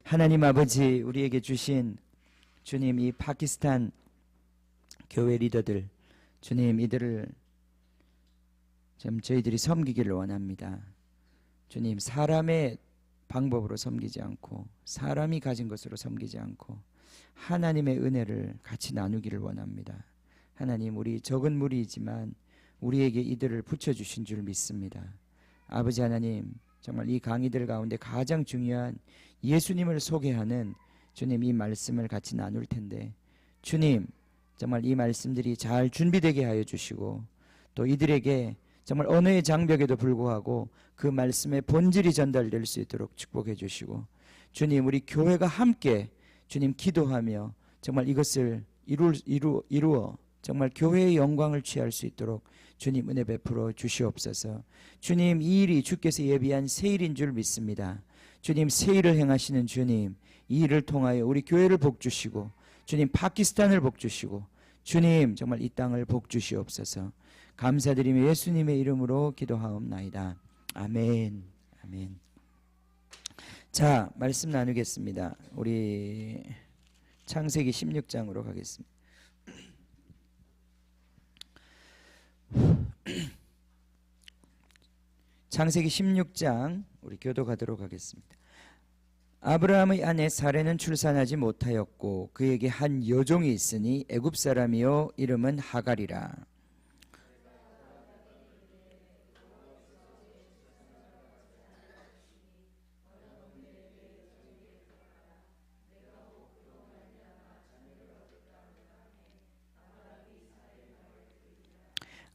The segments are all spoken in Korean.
하나님 아버지, 우리에게 주신 주님 이 파키스탄 교회 리더들, 주님 이들을 좀 저희들이 섬기기를 원합니다. 주님, 사람의 방법으로 섬기지 않고 사람이 가진 것으로 섬기지 않고 하나님의 은혜를 같이 나누기를 원합니다. 하나님, 우리 적은 무리이지만 우리에게 이들을 붙여주신 줄 믿습니다. 아버지 하나님, 정말 이 강의들 가운데 가장 중요한 예수님을 소개하는 주님 이 말씀을 같이 나눌 텐데, 주님 정말 이 말씀들이 잘 준비되게 하여 주시고, 또 이들에게 정말 언어의 장벽에도 불구하고 그 말씀의 본질이 전달될 수 있도록 축복해 주시고, 주님 우리 교회가 함께 주님 기도하며 정말 이것을 이루어 정말 교회의 영광을 취할 수 있도록 주님 은혜 베풀어 주시옵소서. 주님, 이 일이 주께서 예비한 새 일인 줄 믿습니다. 주님, 새 일을 행하시는 주님, 이 일을 통하여 우리 교회를 복주시고 주님 파키스탄을 복주시고 주님 정말 이 땅을 복주시옵소서. 감사드리며 예수님의 이름으로 기도하옵나이다. 아멘. 아멘. 자, 말씀 나누겠습니다. 우리 창세기 16장으로 가겠습니다. 창세기 16장 우리 교도가도록 하겠습니다. 아브라함의 아내 사레는 출산하지 못하였고 그에게 한 여종이 있으니 애굽 사람이요 이름은 하갈이라.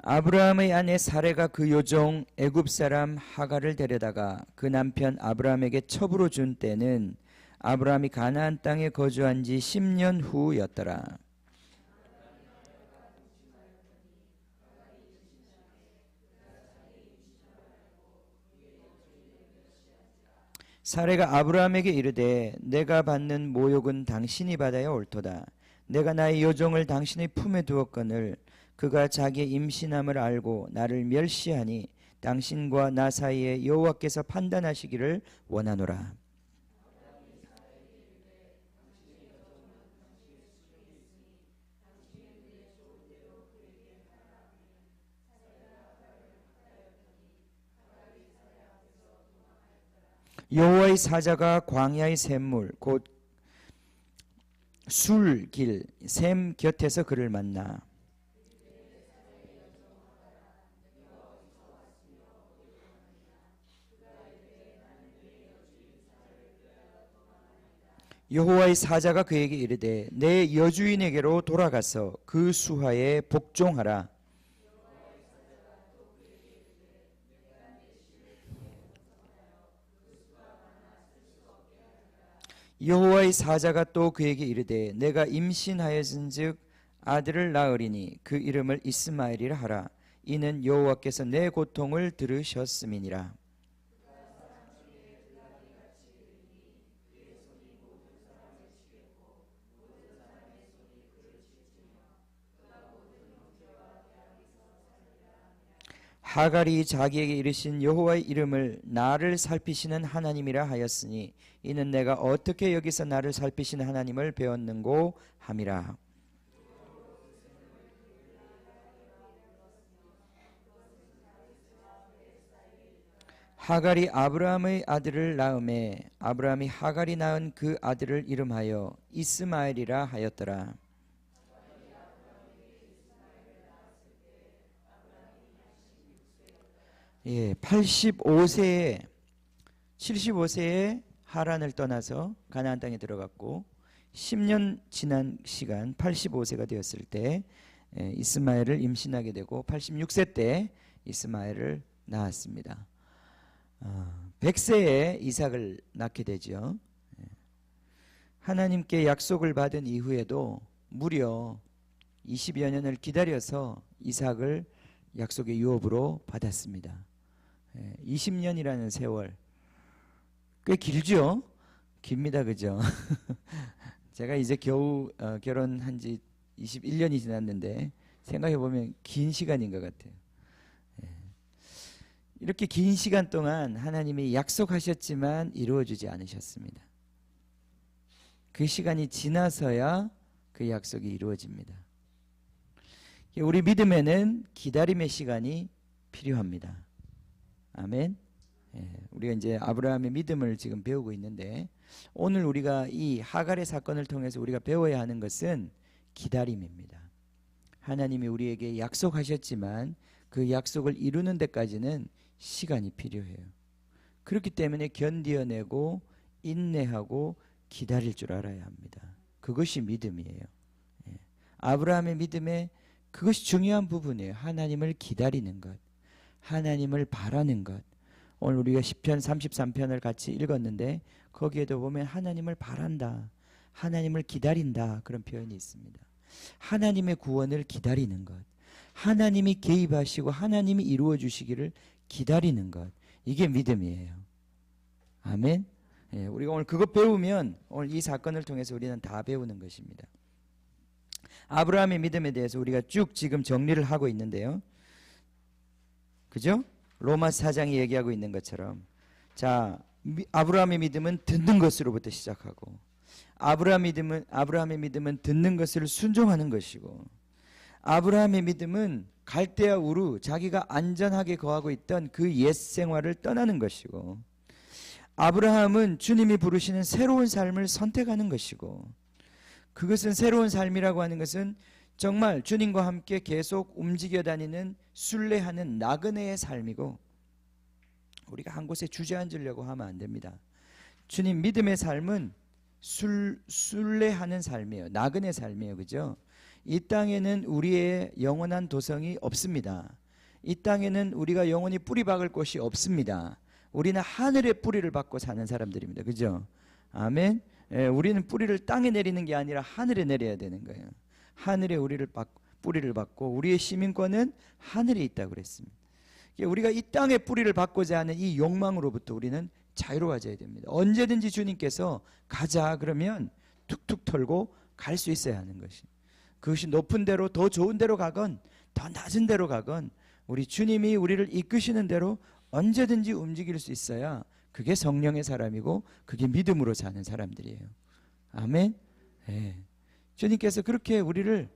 아브라함의 아내 사레가 그 요종 애굽 사람 하갈을 데려다가 그 남편 아브라함에게 첩으로 준 때는 아브라함이 가나안 땅에 거주한 지 10년 후였더라. 사레가 아브라함에게 이르되 내가 받는 모욕은 당신이 받아야 옳도다. 내가 나의 요종을 당신의 품에 두었거늘 그가 자기의 임신함을 알고 나를 멸시하니 당신과 나 사이에 여호와께서 판단하시기를 원하노라. 여호와의 사자가 광야의 샘물 곧 술길 샘 곁에서 그를 만나 여호와의 사자가 그에게 이르되 내 여주인에게로 돌아가서 그 수하에 복종하라. 여호와의 사자가 또 그에게 이르되 내가 임신하였은즉 아들을 낳으리니 그 이름을 이스마엘이라 하라. 이는 여호와께서 내 고통을 들으셨음이니라. 하갈이 자기에게 이르신 여호와의 이름을 나를 살피시는 하나님이라 하였으니 이는 내가 어떻게 여기서 나를 살피시는 하나님을 배웠는고 함이라. 하갈이 아브라함의 아들을 낳음에 아브라함이 하갈이 낳은 그 아들을 이름하여 이스마엘이라 하였더라. 예, 75세에 하란을 떠나서 가나안 땅에 들어갔고 10년 지난 시간 85세가 되었을 때 이스마엘을 임신하게 되고 86세 때 이스마엘을 낳았습니다. 100세에 이삭을 낳게 되죠. 하나님께 약속을 받은 이후에도 무려 20여 년을 기다려서 이삭을 약속의 유업으로 받았습니다. 20년이라는 세월 꽤 길죠? 깁니다. 그죠? 제가 이제 겨우 결혼한 지 21년이 지났는데 생각해보면 긴 시간인 것 같아요. 이렇게 긴 시간 동안 하나님이 약속하셨지만 이루어지지 않으셨습니다. 그 시간이 지나서야 그 약속이 이루어집니다. 우리 믿음에는 기다림의 시간이 필요합니다. 아멘. 우리가 이제 아브라함의 믿음을 지금 배우고 있는데, 오늘 우리가 이 하갈의 사건을 통해서 우리가 배워야 하는 것은 기다림입니다. 하나님이 우리에게 약속하셨지만 그 약속을 이루는 데까지는 시간이 필요해요. 그렇기 때문에 견디어내고 인내하고 기다릴 줄 알아야 합니다. 그것이 믿음이에요. 아브라함의 믿음에 그것이 중요한 부분이에요. 하나님을 기다리는 것, 하나님을 바라는 것. 오늘 우리가 시편 33편을 같이 읽었는데 거기에도 보면 하나님을 바란다, 하나님을 기다린다, 그런 표현이 있습니다. 하나님의 구원을 기다리는 것, 하나님이 개입하시고 하나님이 이루어 주시기를 기다리는 것, 이게 믿음이에요. 아멘. 우리가 오늘 그것 배우면 오늘 이 사건을 통해서 우리는 다 배우는 것입니다. 아브라함의 믿음에 대해서 우리가 쭉 지금 정리를 하고 있는데요. 그죠? 로마서 4장이 얘기하고 있는 것처럼, 자, 아브라함의 믿음은 듣는 것으로부터 시작하고, 아브라함의 믿음은 듣는 것을 순종하는 것이고, 아브라함의 믿음은 갈대아 우루, 자기가 안전하게 거하고 있던 그 옛 생활을 떠나는 것이고, 아브라함은 주님이 부르시는 새로운 삶을 선택하는 것이고, 그것은 새로운 삶이라고 하는 것은 정말 주님과 함께 계속 움직여 다니는 순례하는 나그네의 삶이고, 우리가 한 곳에 주저앉으려고 하면 안 됩니다. 주님 믿음의 삶은 순례하는 삶이에요. 나그네 삶이에요. 그죠? 이 땅에는 우리의 영원한 도성이 없습니다. 이 땅에는 우리가 영원히 뿌리 박을 곳이 없습니다. 우리는 하늘의 뿌리를 박고 사는 사람들입니다. 그죠? 아멘. 우리는 뿌리를 땅에 내리는 게 아니라 하늘에 내려야 되는 거예요. 하늘에 뿌리를 박고 우리의 시민권은 하늘에 있다고 그랬습니다. 우리가 이 땅에 뿌리를 박고자 하는 이 욕망으로부터 우리는 자유로워져야 됩니다. 언제든지 주님께서 가자 그러면 툭툭 털고 갈 수 있어야 하는 것이, 그것이 높은 데로, 더 좋은 데로 가건 더 낮은 데로 가건 우리 주님이 우리를 이끄시는 대로 언제든지 움직일 수 있어야 그게 성령의 사람이고 그게 믿음으로 사는 사람들이에요. 아멘. 주님께서 그렇게 우리를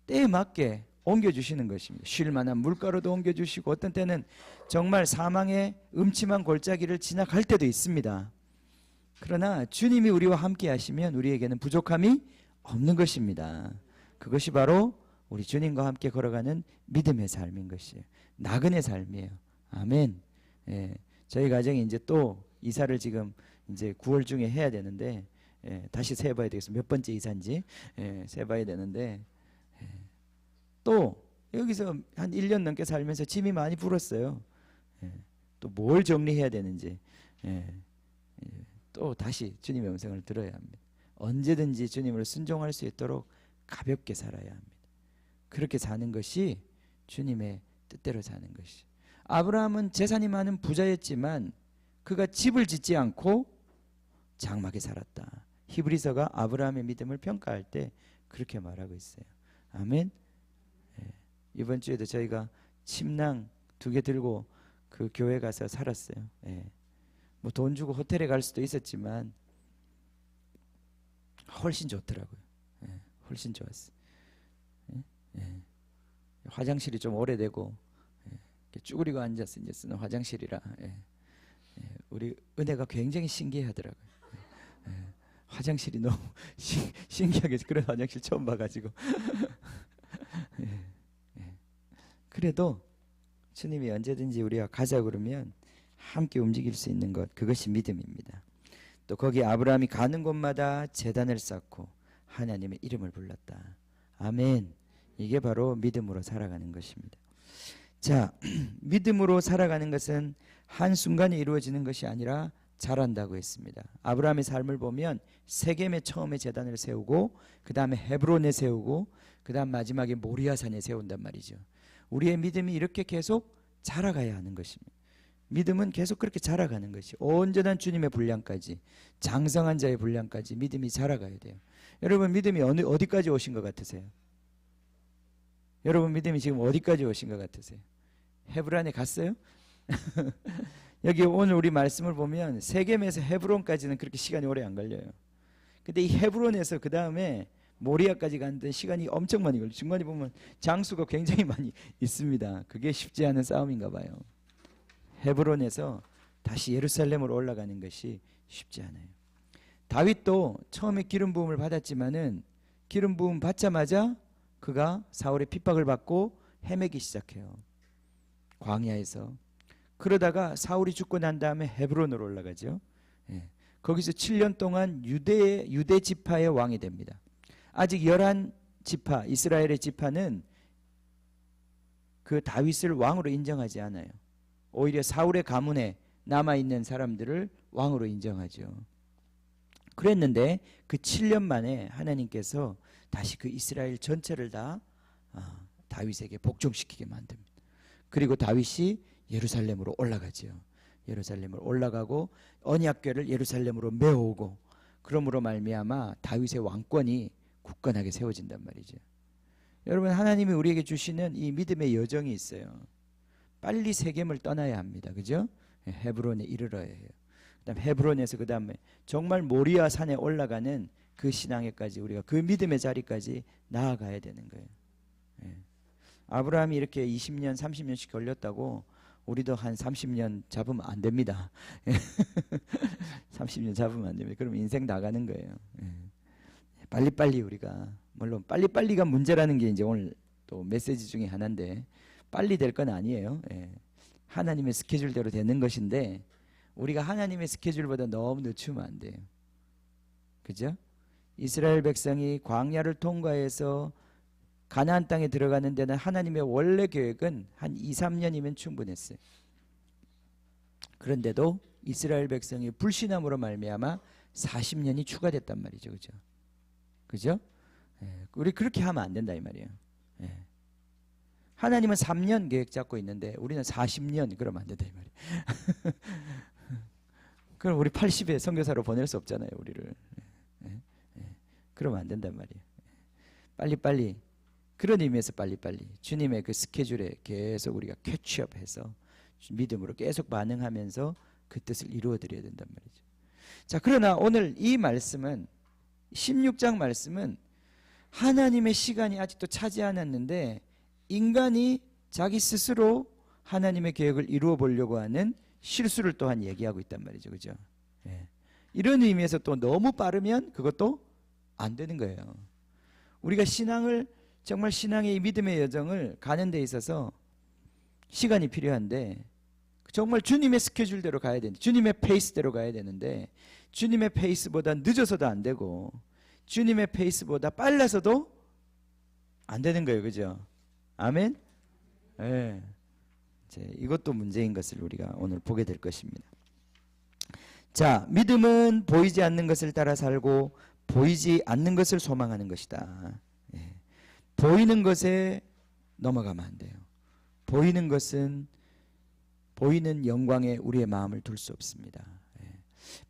때에 맞게 옮겨주시는 것입니다. 쉴 만한 물가로도 옮겨주시고, 어떤 때는 정말 사망의 음침한 골짜기를 지나갈 때도 있습니다. 그러나 주님이 우리와 함께 하시면 우리에게는 부족함이 없는 것입니다. 그것이 바로 우리 주님과 함께 걸어가는 믿음의 삶인 것이에요. 나그네 삶이에요. 아멘. 저희 가정이 이제 또 이사를 지금 이제 9월 중에 해야 되는데, 다시 세봐야 되겠습니다. 몇 번째 이사인지 세봐야 되는데, 또 여기서 한 1년 넘게 살면서 짐이 많이 불었어요. 또 뭘 정리해야 되는지, 또 다시 주님의 음성을 들어야 합니다. 언제든지 주님을 순종할 수 있도록 가볍게 살아야 합니다. 그렇게 사는 것이 주님의 뜻대로 사는 것이. 아브라함은 재산이 많은 부자였지만 그가 집을 짓지 않고 장막에 살았다. 히브리서가 아브라함의 믿음을 평가할 때 그렇게 말하고 있어요. 아멘. 이번 주에도 저희가 침낭 2개 들고 그 교회 가서 살았어요. 뭐 돈 주고 호텔에 갈 수도 있었지만 훨씬 좋더라고요. 훨씬 좋았어요. 화장실이 좀 오래되고 쭈그리고 앉아서 이제 쓰는 화장실이라 우리 은혜가 굉장히 신기하더라고요. 화장실이 너무 신기하게, 그런 화장실 처음 봐가지고 그래도 주님이 언제든지 우리가 가자 그러면 함께 움직일 수 있는 것, 그것이 믿음입니다. 또 거기 아브라함이 가는 곳마다 제단을 쌓고 하나님의 이름을 불렀다. 아멘. 이게 바로 믿음으로 살아가는 것입니다. 자, 믿음으로 살아가는 것은 한순간에 이루어지는 것이 아니라 자란다고 했습니다. 아브라함의 삶을 보면 세겜에 처음에 제단을 세우고, 그 다음에 헤브론에 세우고, 그 다음 마지막에 모리아산에 세운단 말이죠. 우리의 믿음이 이렇게 계속 자라가야 하는 것입니다. 믿음은 계속 그렇게 자라가는 것이, 온전한 주님의 분량까지, 장성한 자의 분량까지 믿음이 자라가야 돼요. 여러분 믿음이 어디까지 오신 것 같으세요? 여러분 믿음이 지금 어디까지 오신 것 같으세요? 헤브론에 갔어요? 여기 오늘 우리 말씀을 보면 세겜에서 헤브론까지는 그렇게 시간이 오래 안 걸려요. 근데 이 헤브론에서 그 다음에 모리아까지 가는데 시간이 엄청 많이 걸려요. 중간에 보면 장수가 굉장히 많이 있습니다. 그게 쉽지 않은 싸움인가 봐요. 헤브론에서 다시 예루살렘으로 올라가는 것이 쉽지 않아요. 다윗도 처음에 기름 부음을 받았지만은 기름 부음 받자마자 그가 사울의 핍박을 받고 헤매기 시작해요. 광야에서. 그러다가 사울이 죽고 난 다음에 헤브론으로 올라가죠. 예. 거기서 7년 동안 유대 지파의 왕이 됩니다. 아직 11지파 이스라엘의 지파는 그 다윗을 왕으로 인정하지 않아요. 오히려 사울의 가문에 남아있는 사람들을 왕으로 인정하죠. 그랬는데 그 7년 만에 하나님께서 다시 그 이스라엘 전체를 다 다윗에게 복종시키게 만듭니다. 그리고 다윗이 예루살렘으로 올라가죠. 예루살렘으로 올라가고 언약궤를 예루살렘으로 메어오고 그러므로 말미암아 다윗의 왕권이 굳건하게 세워진단 말이죠. 여러분, 하나님이 우리에게 주시는 이 믿음의 여정이 있어요. 빨리 세겜을 떠나야 합니다. 그죠? 헤브론에 이르러야 해요. 그다음 헤브론에서 그 다음에 정말 모리아 산에 올라가는 그 신앙에까지 우리가 그 믿음의 자리까지 나아가야 되는 거예요. 예. 아브라함이 이렇게 20년 30년씩 걸렸다고 우리도 한 30년 잡으면 안 됩니다. 30년 잡으면 안 됩니다. 그럼 인생 나가는 거예요. 예. 빨리빨리 우리가, 물론 빨리빨리가 문제라는 게 이제 오늘 또 메시지 중에 하나인데 빨리 될 건 아니에요. 예. 하나님의 스케줄대로 되는 것인데 우리가 하나님의 스케줄보다 너무 늦추면 안 돼요. 그죠? 이스라엘 백성이 광야를 통과해서 가나안 땅에 들어가는 데는 하나님의 원래 계획은 한 2, 3년이면 충분했어요. 그런데도 이스라엘 백성이 불신함으로 말미암아 40년이 추가됐단 말이죠. 그죠? 그죠? 예, 우리 그렇게 하면 안 된다 이 말이에요. 예. 하나님은 3년 계획 잡고 있는데 우리는 40년 그러면 안 된다 이 말이에요. 그럼 우리 80에 선교사로 보낼 수 없잖아요, 우리를. 예, 예. 그러면 안 된단 말이에요. 빨리빨리, 그런 의미에서 빨리빨리 주님의 그 스케줄에 계속 우리가 캐치업해서 믿음으로 계속 반응하면서 그 뜻을 이루어 드려야 된단 말이죠. 자, 그러나 오늘 이 말씀은 16장 말씀은 하나님의 시간이 아직도 차지 않았는데 인간이 자기 스스로 하나님의 계획을 이루어 보려고 하는 실수를 또한 얘기하고 있단 말이죠. 그죠? 예. 이런 의미에서 또 너무 빠르면 그것도 안 되는 거예요. 우리가 신앙을, 정말 신앙의 이 믿음의 여정을 가는 데 있어서 시간이 필요한데 정말 주님의 스케줄대로 가야 되는데, 주님의 페이스대로 가야 되는데 주님의 페이스보다 늦어서도 안 되고 주님의 페이스보다 빨라서도 안 되는 거예요. 그죠? 아멘? 예. 이것도 문제인 것을 우리가 오늘 보게 될 것입니다. 자, 믿음은 보이지 않는 것을 따라 살고 보이지 않는 것을 소망하는 것이다. 예. 보이는 것에 넘어가면 안 돼요. 보이는 것은, 보이는 영광에 우리의 마음을 둘 수 없습니다. 예.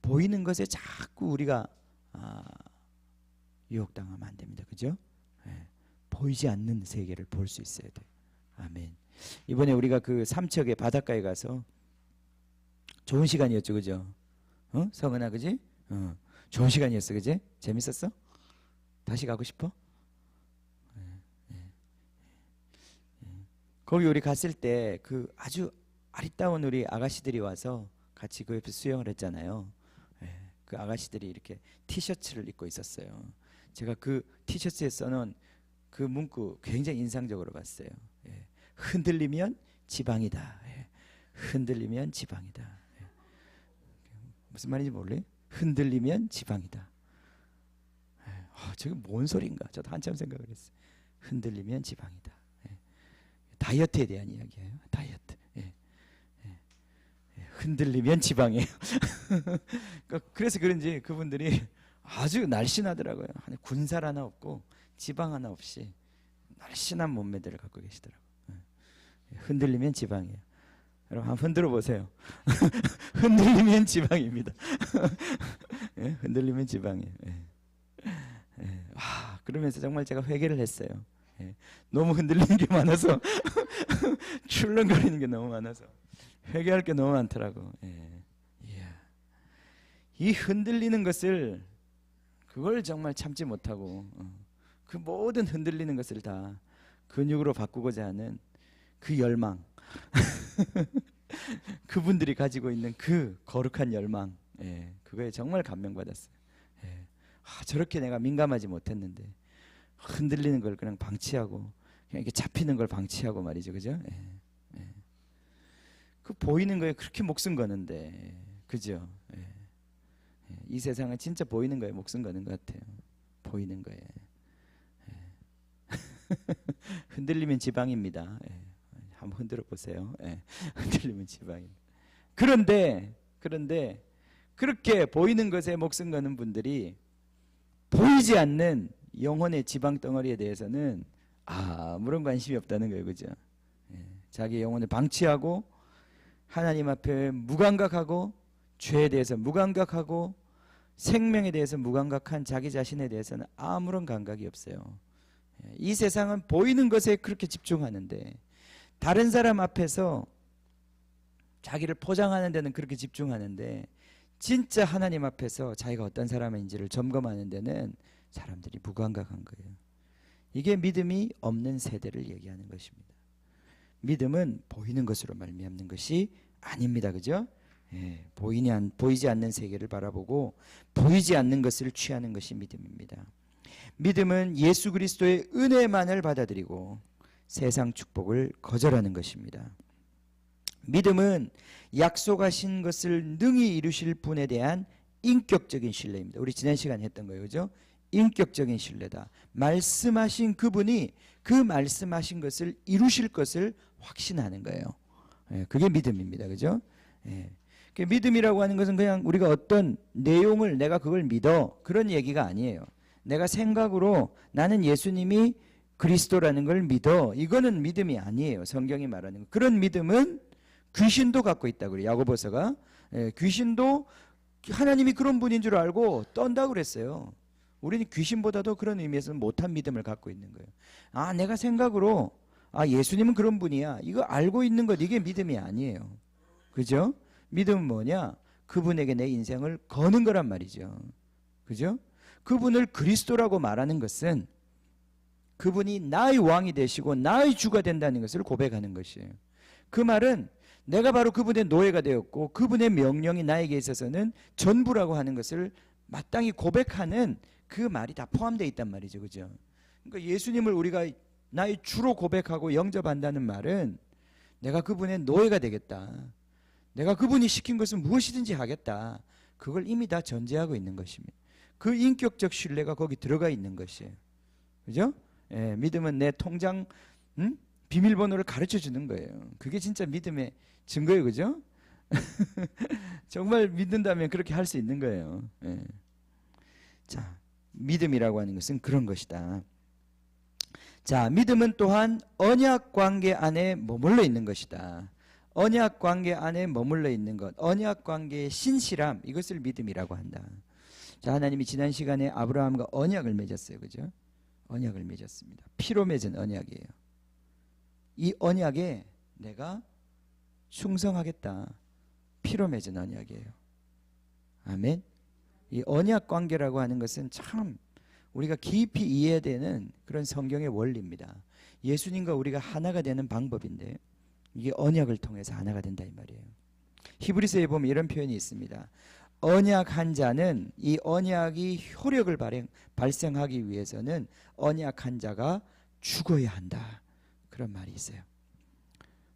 보이는 것에 자꾸 우리가 유혹당하면 안 됩니다. 그죠? 예. 보이지 않는 세계를 볼 수 있어야 돼요. 아멘. 이번에 우리가 그 삼척의 바닷가에 가서 좋은 시간이었죠. 그죠? 성은아, 그지? 좋은 시간이었어. 그지? 재밌었어? 다시 가고 싶어? 거기 우리 갔을 때 그 아주 아리따운 우리 아가씨들이 와서 같이 그 옆에 수영을 했잖아요. 그 아가씨들이 이렇게 티셔츠를 입고 있었어요. 제가 그 티셔츠에 써놓은 그 문구 굉장히 인상적으로 봤어요. 흔들리면 지방이다. 흔들리면 지방이다. 무슨 말인지 몰라요? 흔들리면 지방이다. 저게 뭔 소린가? 저도 한참 생각을 했어요. 흔들리면 지방이다. 다이어트에 대한 이야기예요. 다이어트. 흔들리면 지방이에요. 그래서 그런지 그분들이 아주 날씬하더라고요. 군살 하나 없고 지방 하나 없이 날씬한 몸매들을 갖고 계시더라고요. 흔들리면 지방이에요. 여러분 한번 흔들어 보세요. 흔들리면 지방입니다. 흔들리면 지방이에요. 그러면서 정말 제가 회개를 했어요. 너무 흔들리는 게 많아서 출렁거리는 게 너무 많아서 회개할 게 너무 많더라고. 이 흔들리는 것을 그걸 정말 참지 못하고 그 모든 흔들리는 것을 다 근육으로 바꾸고자 하는 그 열망 그분들이 가지고 있는 그 거룩한 열망, 그거에 정말 감명받았어요. 저렇게 내가 민감하지 못했는데 흔들리는 걸 그냥 방치하고 그냥 이렇게 잡히는 걸 방치하고 말이죠, 그죠? 그 보이는 거에 그렇게 목숨 거는데, 그죠? 이 세상은 진짜 보이는 거에 목숨 거는 것 같아요. 보이는 거에. 흔들리면 지방입니다. 한번 흔들어 보세요. 흔들리면 지방입니다. 그런데 그렇게 보이는 것에 목숨 거는 분들이 보이지 않는 영혼의 지방 덩어리에 대해서는 아무런 관심이 없다는 거예요, 그죠? 자기 영혼을 방치하고 하나님 앞에 무감각하고 죄에 대해서 무감각하고 생명에 대해서 무감각한 자기 자신에 대해서는 아무런 감각이 없어요. 이 세상은 보이는 것에 그렇게 집중하는데 다른 사람 앞에서 자기를 포장하는 데는 그렇게 집중하는데 진짜 하나님 앞에서 자기가 어떤 사람인지를 점검하는 데는 사람들이 무감각한 거예요. 이게 믿음이 없는 세대를 얘기하는 것입니다. 믿음은 보이는 것으로 말미암는 것이 아닙니다. 그죠? 보이지 않는 세계를 바라보고 보이지 않는 것을 취하는 것이 믿음입니다. 믿음은 예수 그리스도의 은혜만을 받아들이고 세상 축복을 거절하는 것입니다. 믿음은 약속하신 것을 능히 이루실 분에 대한 인격적인 신뢰입니다. 우리 지난 시간에 했던 거예요, 그죠? 인격적인 신뢰다. 말씀하신 그분이 그 말씀하신 것을 이루실 것을 확신하는 거예요. 그게 믿음입니다, 그죠? 믿음이라고 하는 것은 그냥 우리가 어떤 내용을 내가 그걸 믿어 그런 얘기가 아니에요. 내가 생각으로 나는 예수님이 그리스도라는 걸 믿어, 이거는 믿음이 아니에요. 성경이 말하는 거. 그런 믿음은 귀신도 갖고 있다고 그래요. 야고보서가. 귀신도 하나님이 그런 분인 줄 알고 떤다고 그랬어요. 우리는 귀신보다도 그런 의미에서는 못한 믿음을 갖고 있는 거예요. 내가 생각으로 예수님은 그런 분이야, 이거 알고 있는 것, 이게 믿음이 아니에요. 그죠? 믿음은 뭐냐? 그분에게 내 인생을 거는 거란 말이죠. 그죠? 그분을 그리스도라고 말하는 것은 그분이 나의 왕이 되시고 나의 주가 된다는 것을 고백하는 것이에요. 그 말은 내가 바로 그분의 노예가 되었고 그분의 명령이 나에게 있어서는 전부라고 하는 것을 마땅히 고백하는 그 말이 다 포함되어 있단 말이죠. 그죠? 그러니까 예수님을 우리가 나의 주로 고백하고 영접한다는 말은 내가 그분의 노예가 되겠다, 내가 그분이 시킨 것은 무엇이든지 하겠다, 그걸 이미 다 전제하고 있는 것입니다. 그 인격적 신뢰가 거기 들어가 있는 것이에요. 그죠? 믿음은 내 통장 비밀번호를 가르쳐 주는 거예요. 그게 진짜 믿음의 증거예요. 그죠? 정말 믿는다면 그렇게 할 수 있는 거예요. 자, 믿음이라고 하는 것은 그런 것이다. 자, 믿음은 또한 언약 관계 안에 머물러 있는 것이다. 언약 관계 안에 머물러 있는 것, 언약 관계의 신실함, 이것을 믿음이라고 한다. 자, 하나님이 지난 시간에 아브라함과 언약을 맺었어요. 그죠? 언약을 맺었습니다. 피로 맺은 언약이에요. 이 언약에 내가 충성하겠다, 피로 맺은 언약이에요. 아멘. 이 언약 관계라고 하는 것은 참 우리가 깊이 이해해야 되는 그런 성경의 원리입니다. 예수님과 우리가 하나가 되는 방법인데 이게 언약을 통해서 하나가 된다 이 말이에요. 히브리서에 보면 이런 표현이 있습니다. 언약한 자는, 이 언약이 효력을 발생하기 위해서는 언약한 자가 죽어야 한다, 그런 말이 있어요.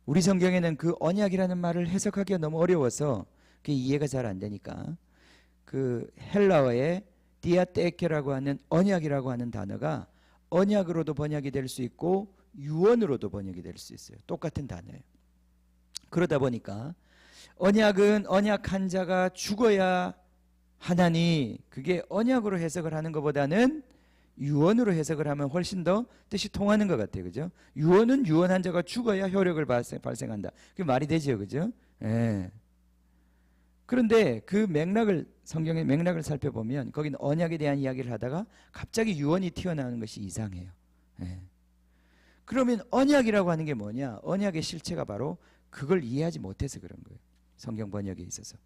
우리 성경에는 그 언약이라는 말을 해석하기가 너무 어려워서 그게 이해가 잘 안 되니까 그 헬라어의 디아테케라고 하는 언약이라고 하는 단어가 언약으로도 번역이 될 수 있고 유언으로도 번역이 될 수 있어요. 똑같은 단어예요. 그러다 보니까 언약은 언약한 자가 죽어야 하나니, 그게 언약으로 해석을 하는 것보다는 유언으로 해석을 하면 훨씬 더 뜻이 통하는 것 같아요. 그죠? 유언은 유언한 자가 죽어야 효력을 발생한다. 그게 말이 되죠. 그죠? 그런데 그 맥락을, 성경의 맥락을 살펴보면 거기는 언약에 대한 이야기를 하다가 갑자기 유언이 튀어나오는 것이 이상해요. 그러면 언약이라고 하는 게 뭐냐? 언약의 실체가 바로 그걸 이해하지 못해서 그런 거예요. 성경 번역에 있어서.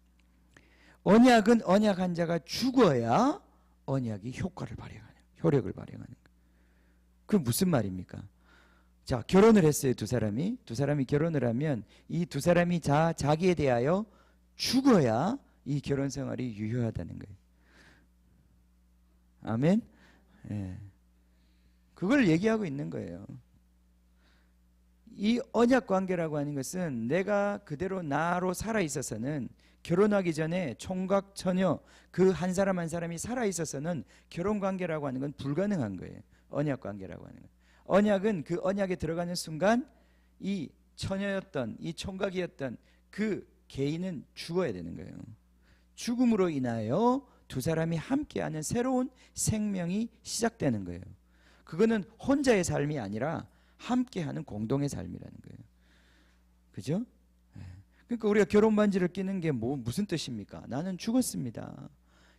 언약은 언약한 자가 죽어야 언약이 효력을 발휘하는 거예요. 그 무슨 말입니까? 자, 결혼을 했어요. 두 사람이 결혼을 하면 이 두 사람이 자기에 대하여 죽어야 이 결혼 생활이 유효하다는 거예요. 아멘. 예. 그걸 얘기하고 있는 거예요. 이 언약 관계라고 하는 것은 내가 그대로 나로 살아 있어서는, 결혼하기 전에 총각 처녀 그 한 사람 한 사람이 살아 있어서는 결혼 관계라고 하는 건 불가능한 거예요. 언약 관계라고 하는 건. 언약은 그 언약에 들어가는 순간 이 처녀였던, 이 총각이었던 그 개인은 죽어야 되는 거예요. 죽음으로 인하여 두 사람이 함께하는 새로운 생명이 시작되는 거예요. 그거는 혼자의 삶이 아니라 함께하는 공동의 삶이라는 거예요. 그죠? 그러니까 우리가 결혼 반지를 끼는 게 무슨 뜻입니까? 나는 죽었습니다.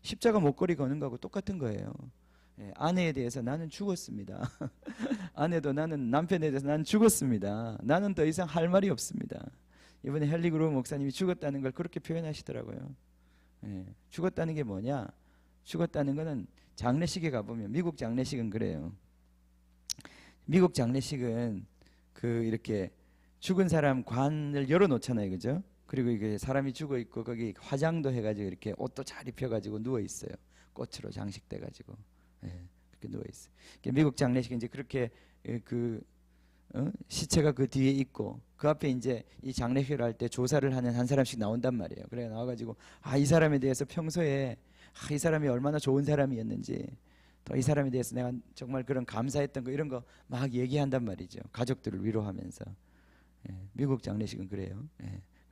십자가 목걸이 거는 거하고 똑같은 거예요. 아내에 대해서 나는 죽었습니다. 아내도 나는 남편에 대해서 나는 죽었습니다. 나는 더 이상 할 말이 없습니다. 이번에 헨리 그루브 목사님이 죽었다는 걸 그렇게 표현하시더라고요. 죽었다는 게 뭐냐? 죽었다는 거는 장례식에 가보면, 미국 장례식은 그래요. 미국 장례식은 이렇게 죽은 사람 관을 열어놓잖아요, 그죠? 그리고 이게 사람이 죽어 있고 거기 화장도 해가지고 이렇게 옷도 잘 입혀가지고 누워 있어요. 꽃으로 장식돼가지고 그렇게 누워 있어요. 미국 장례식은 이제 그렇게 시체가 그 뒤에 있고 그 앞에 이제 이 장례식을 할 때 조사를 하는 한 사람씩 나온단 말이에요. 그래 나와가지고 이 사람에 대해서 평소에 이 사람이 얼마나 좋은 사람이었는지, 또 이 사람에 대해서 내가 정말 그런 감사했던 거 이런 거 막 얘기한단 말이죠. 가족들을 위로하면서. 미국 장례식은 그래요.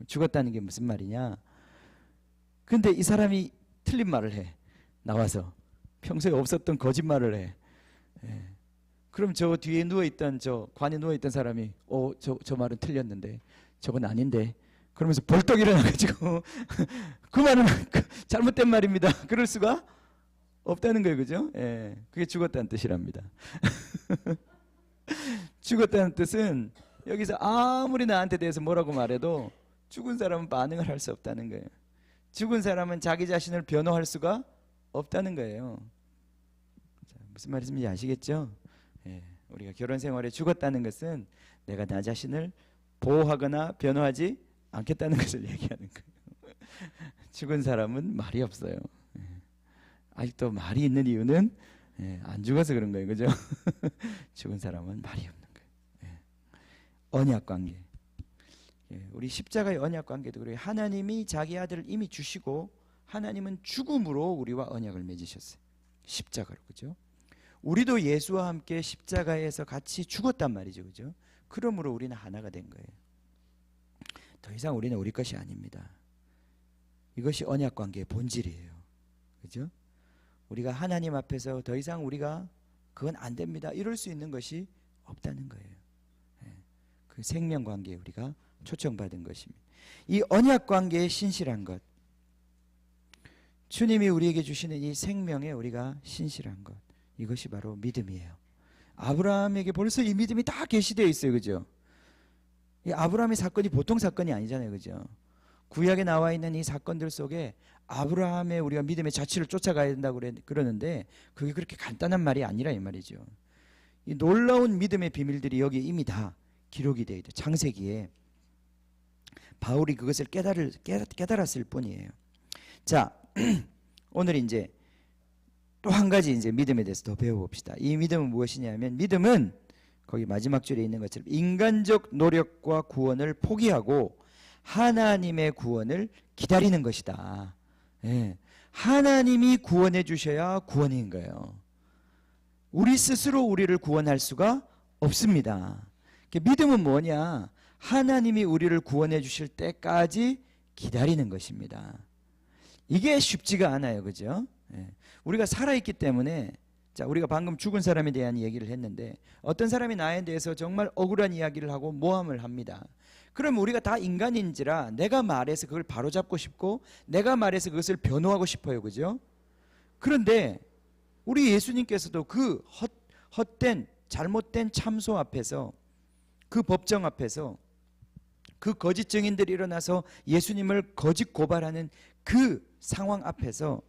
죽었다는 게 무슨 말이냐? 근데 이 사람이 틀린 말을 해. 나와서 평소에 없었던 거짓말을 해. 그럼 저 뒤에 누워있던, 저 관에 누워있던 사람이 저 말은 틀렸는데 저건 아닌데 그러면서 벌떡 일어나가지고 그 말은 잘못된 말입니다. 그럴 수가 없다는 거예요. 그죠? 그게 죽었다는 뜻이랍니다. 죽었다는 뜻은 여기서 아무리 나한테 대해서 뭐라고 말해도 죽은 사람은 반응을 할 수 없다는 거예요. 죽은 사람은 자기 자신을 변호할 수가 없다는 거예요. 자, 무슨 말인지 아시겠죠? 우리가 결혼 생활에 죽었다는 것은 내가 나 자신을 보호하거나 변호하지 않겠다는 것을 얘기하는 거예요. 죽은 사람은 말이 없어요. 아직도 말이 있는 이유는 안 죽어서 그런 거예요. 그죠? 죽은 사람은 말이 없는 거예요. 언약 관계. 우리 십자가의 언약 관계도 그래요. 하나님이 자기 아들을 이미 주시고 하나님은 죽음으로 우리와 언약을 맺으셨어요. 십자가로. 그죠? 우리도 예수와 함께 십자가에서 같이 죽었단 말이죠. 그죠? 그러므로 우리는 하나가 된 거예요. 더 이상 우리는 우리 것이 아닙니다. 이것이 언약 관계의 본질이에요. 그죠? 우리가 하나님 앞에서 더 이상 우리가 그건 안 됩니다. 이럴 수 있는 것이 없다는 거예요. 그 생명 관계에 우리가 초청받은 것입니다. 이 언약 관계의 신실한 것, 주님이 우리에게 주시는 이 생명에 우리가 신실한 것, 이것이 바로 믿음이에요. 아브라함에게 벌써 이 믿음이 다 계시되어 있어요. 그죠? 이 아브라함의 사건이 보통 사건이 아니잖아요. 그죠? 구약에 나와 있는 이 사건들 속에 아브라함의 우리가 믿음의 자취를 쫓아가야 된다고 그러는데 그게 그렇게 간단한 말이 아니라 이 말이죠. 이 놀라운 믿음의 비밀들이 여기 이미 다 기록이 되어 있죠. 창세기에 바울이 그것을 깨달았을 뿐이에요. 자, 오늘 이제 또 한 가지 이제 믿음에 대해서 더 배워봅시다. 이 믿음은 무엇이냐면, 믿음은 거기 마지막 줄에 있는 것처럼 인간적 노력과 구원을 포기하고 하나님의 구원을 기다리는 것이다. 하나님이 구원해 주셔야 구원인 거예요. 우리 스스로 우리를 구원할 수가 없습니다. 믿음은 뭐냐? 하나님이 우리를 구원해 주실 때까지 기다리는 것입니다. 이게 쉽지가 않아요. 그죠? 우리가 살아있기 때문에, 자, 우리가 방금 죽은 사람에 대한 얘기를 했는데 어떤 사람이 나에 대해서 정말 억울한 이야기를 하고 모함을 합니다. 그럼 우리가 다 인간인지라 내가 말해서 그걸 바로잡고 싶고 내가 말해서 그것을 변호하고 싶어요. 그죠? 그런데 우리 예수님께서도 그 헛된 잘못된 참소 앞에서, 그 법정 앞에서, 그 거짓 증인들이 일어나서 예수님을 거짓 고발하는 그 상황 앞에서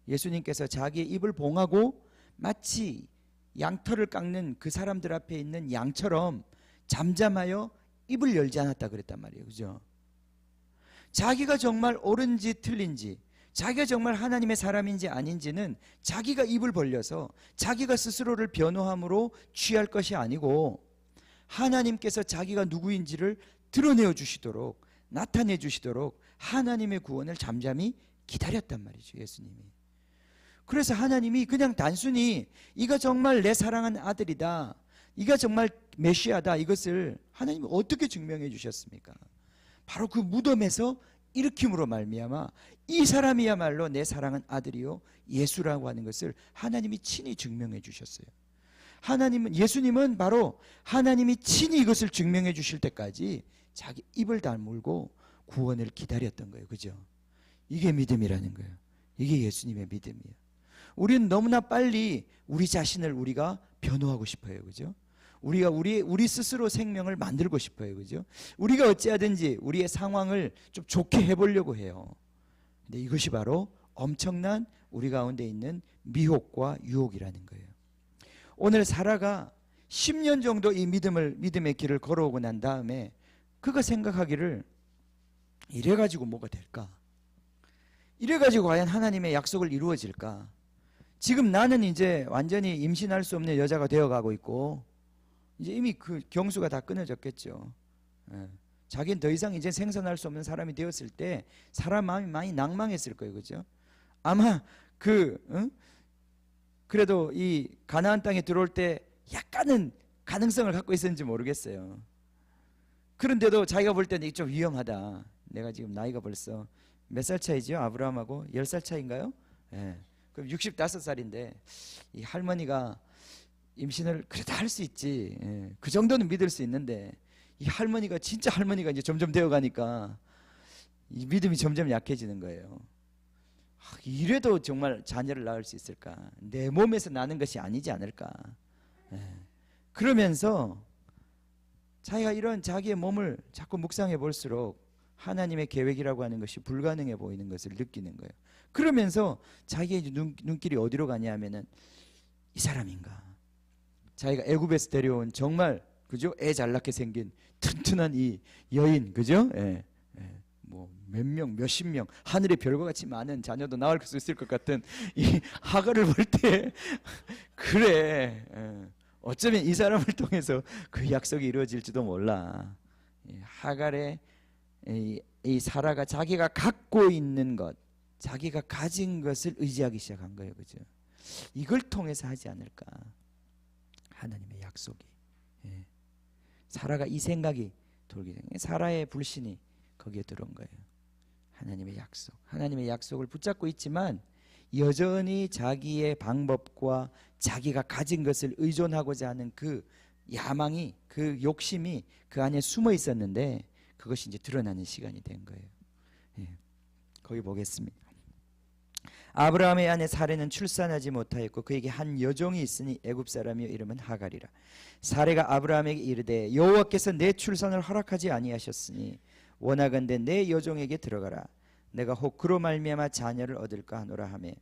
예수님께서 자기의 입을 봉하고 마치 양털을 깎는 그 사람들 앞에 있는 양처럼 잠잠하여 입을 열지 않았다 그랬단 말이에요. 그죠? 자기가 정말 옳은지 틀린지, 자기가 정말 하나님의 사람인지 아닌지는 자기가 입을 벌려서 자기가 스스로를 변호함으로 취할 것이 아니고 하나님께서 자기가 누구인지를 드러내어 주시도록, 나타내 주시도록 하나님의 구원을 잠잠히 기다렸단 말이죠. 예수님이. 그래서 하나님이 그냥 단순히 이가 정말 내 사랑하는 아들이다, 이가 정말 메시아다, 이것을 하나님이 어떻게 증명해 주셨습니까? 바로 그 무덤에서 일으킴으로 말미암아 이 사람이야말로 내 사랑하는 아들이요 예수라고 하는 것을 하나님이 친히 증명해 주셨어요. 예수님은 바로 하나님이 친히 이것을 증명해 주실 때까지 자기 입을 다물고 구원을 기다렸던 거예요. 그죠? 이게 믿음이라는 거예요. 이게 예수님의 믿음이에요. 우리는 너무나 빨리 우리 자신을 우리가 변호하고 싶어요. 그죠? 우리가 우리 스스로 생명을 만들고 싶어요. 그죠? 우리가 어찌하든지 우리의 상황을 좀 좋게 해보려고 해요. 근데 이것이 바로 엄청난 우리 가운데 있는 미혹과 유혹이라는 거예요. 오늘 사라가 10년 정도 이 믿음의 길을 걸어오고 난 다음에 그가 생각하기를, 이래가지고 뭐가 될까? 이래가지고 과연 하나님의 약속을 이루어질까? 지금 나는 이제 완전히 임신할 수 없는 여자가 되어가고 있고 이제 이미 그 경수가 다 끊어졌겠죠. 자기는 더 이상 이제 생산할 수 없는 사람이 되었을 때 사람 마음이 많이 낭망했을 거예요. 그죠? 아마 그래도 이 가나안 땅에 들어올 때 약간은 가능성을 갖고 있었는지 모르겠어요. 그런데도 자기가 볼 때는 좀 위험하다. 내가 지금 나이가 벌써 몇 살 차이죠? 아브라함하고 10살 차이인가요? 예. 그럼 65살인데 이 할머니가 임신을 그래도 할 수 있지. 예. 그 정도는 믿을 수 있는데 이 할머니가 진짜 할머니가 이제 점점 되어가니까 이 믿음이 점점 약해지는 거예요. 이래도 정말 자녀를 낳을 수 있을까? 내 몸에서 나는 것이 아니지 않을까? 예. 그러면서 자기가 이런 자기의 몸을 자꾸 묵상해 볼수록 하나님의 계획이라고 하는 것이 불가능해 보이는 것을 느끼는 거예요. 그러면서 자기의 눈길이 어디로 가냐 하면은 이 사람인가? 자기가 애굽에서 데려온 정말 그죠? 애 잘 낳게 생긴 튼튼한 이 여인, 그죠? 예. 뭐 몇 명, 몇십 명, 하늘의 별과 같이 많은 자녀도 낳을 수 있을 것 같은 이 하갈을 볼 때 그래, 어쩌면 이 사람을 통해서 그 약속이 이루어질지도 몰라. 하갈의 이 사라가 자기가 갖고 있는 것, 자기가 가진 것을 의지하기 시작한 거예요. 그죠? 이걸 통해서 하지 않을까? 하나님의 약속이. 사라가 이 생각이 돌게 된 거예요. 사라의 불신이 거기에 들어온 거예요. 하나님의 약속. 하나님의 약속을 붙잡고 있지만 여전히 자기의 방법과 자기가 가진 것을 의존하고자 하는 그 야망이, 그 욕심이 그 안에 숨어 있었는데 그것이 이제 드러나는 시간이 된 거예요. 거기 보겠습니다. 아브라함의 아내 사레는 출산하지 못하였고 그에게 한 여종이 있으니 애굽 사람이요 이름은 하갈이라. 사레가 아브라함에게 이르되 여호와께서 내 출산을 허락하지 아니하셨으니 원하건대 내 여종에게 들어가라. 내가 혹 그로 말미암아 자녀를 얻을까 하노라 하매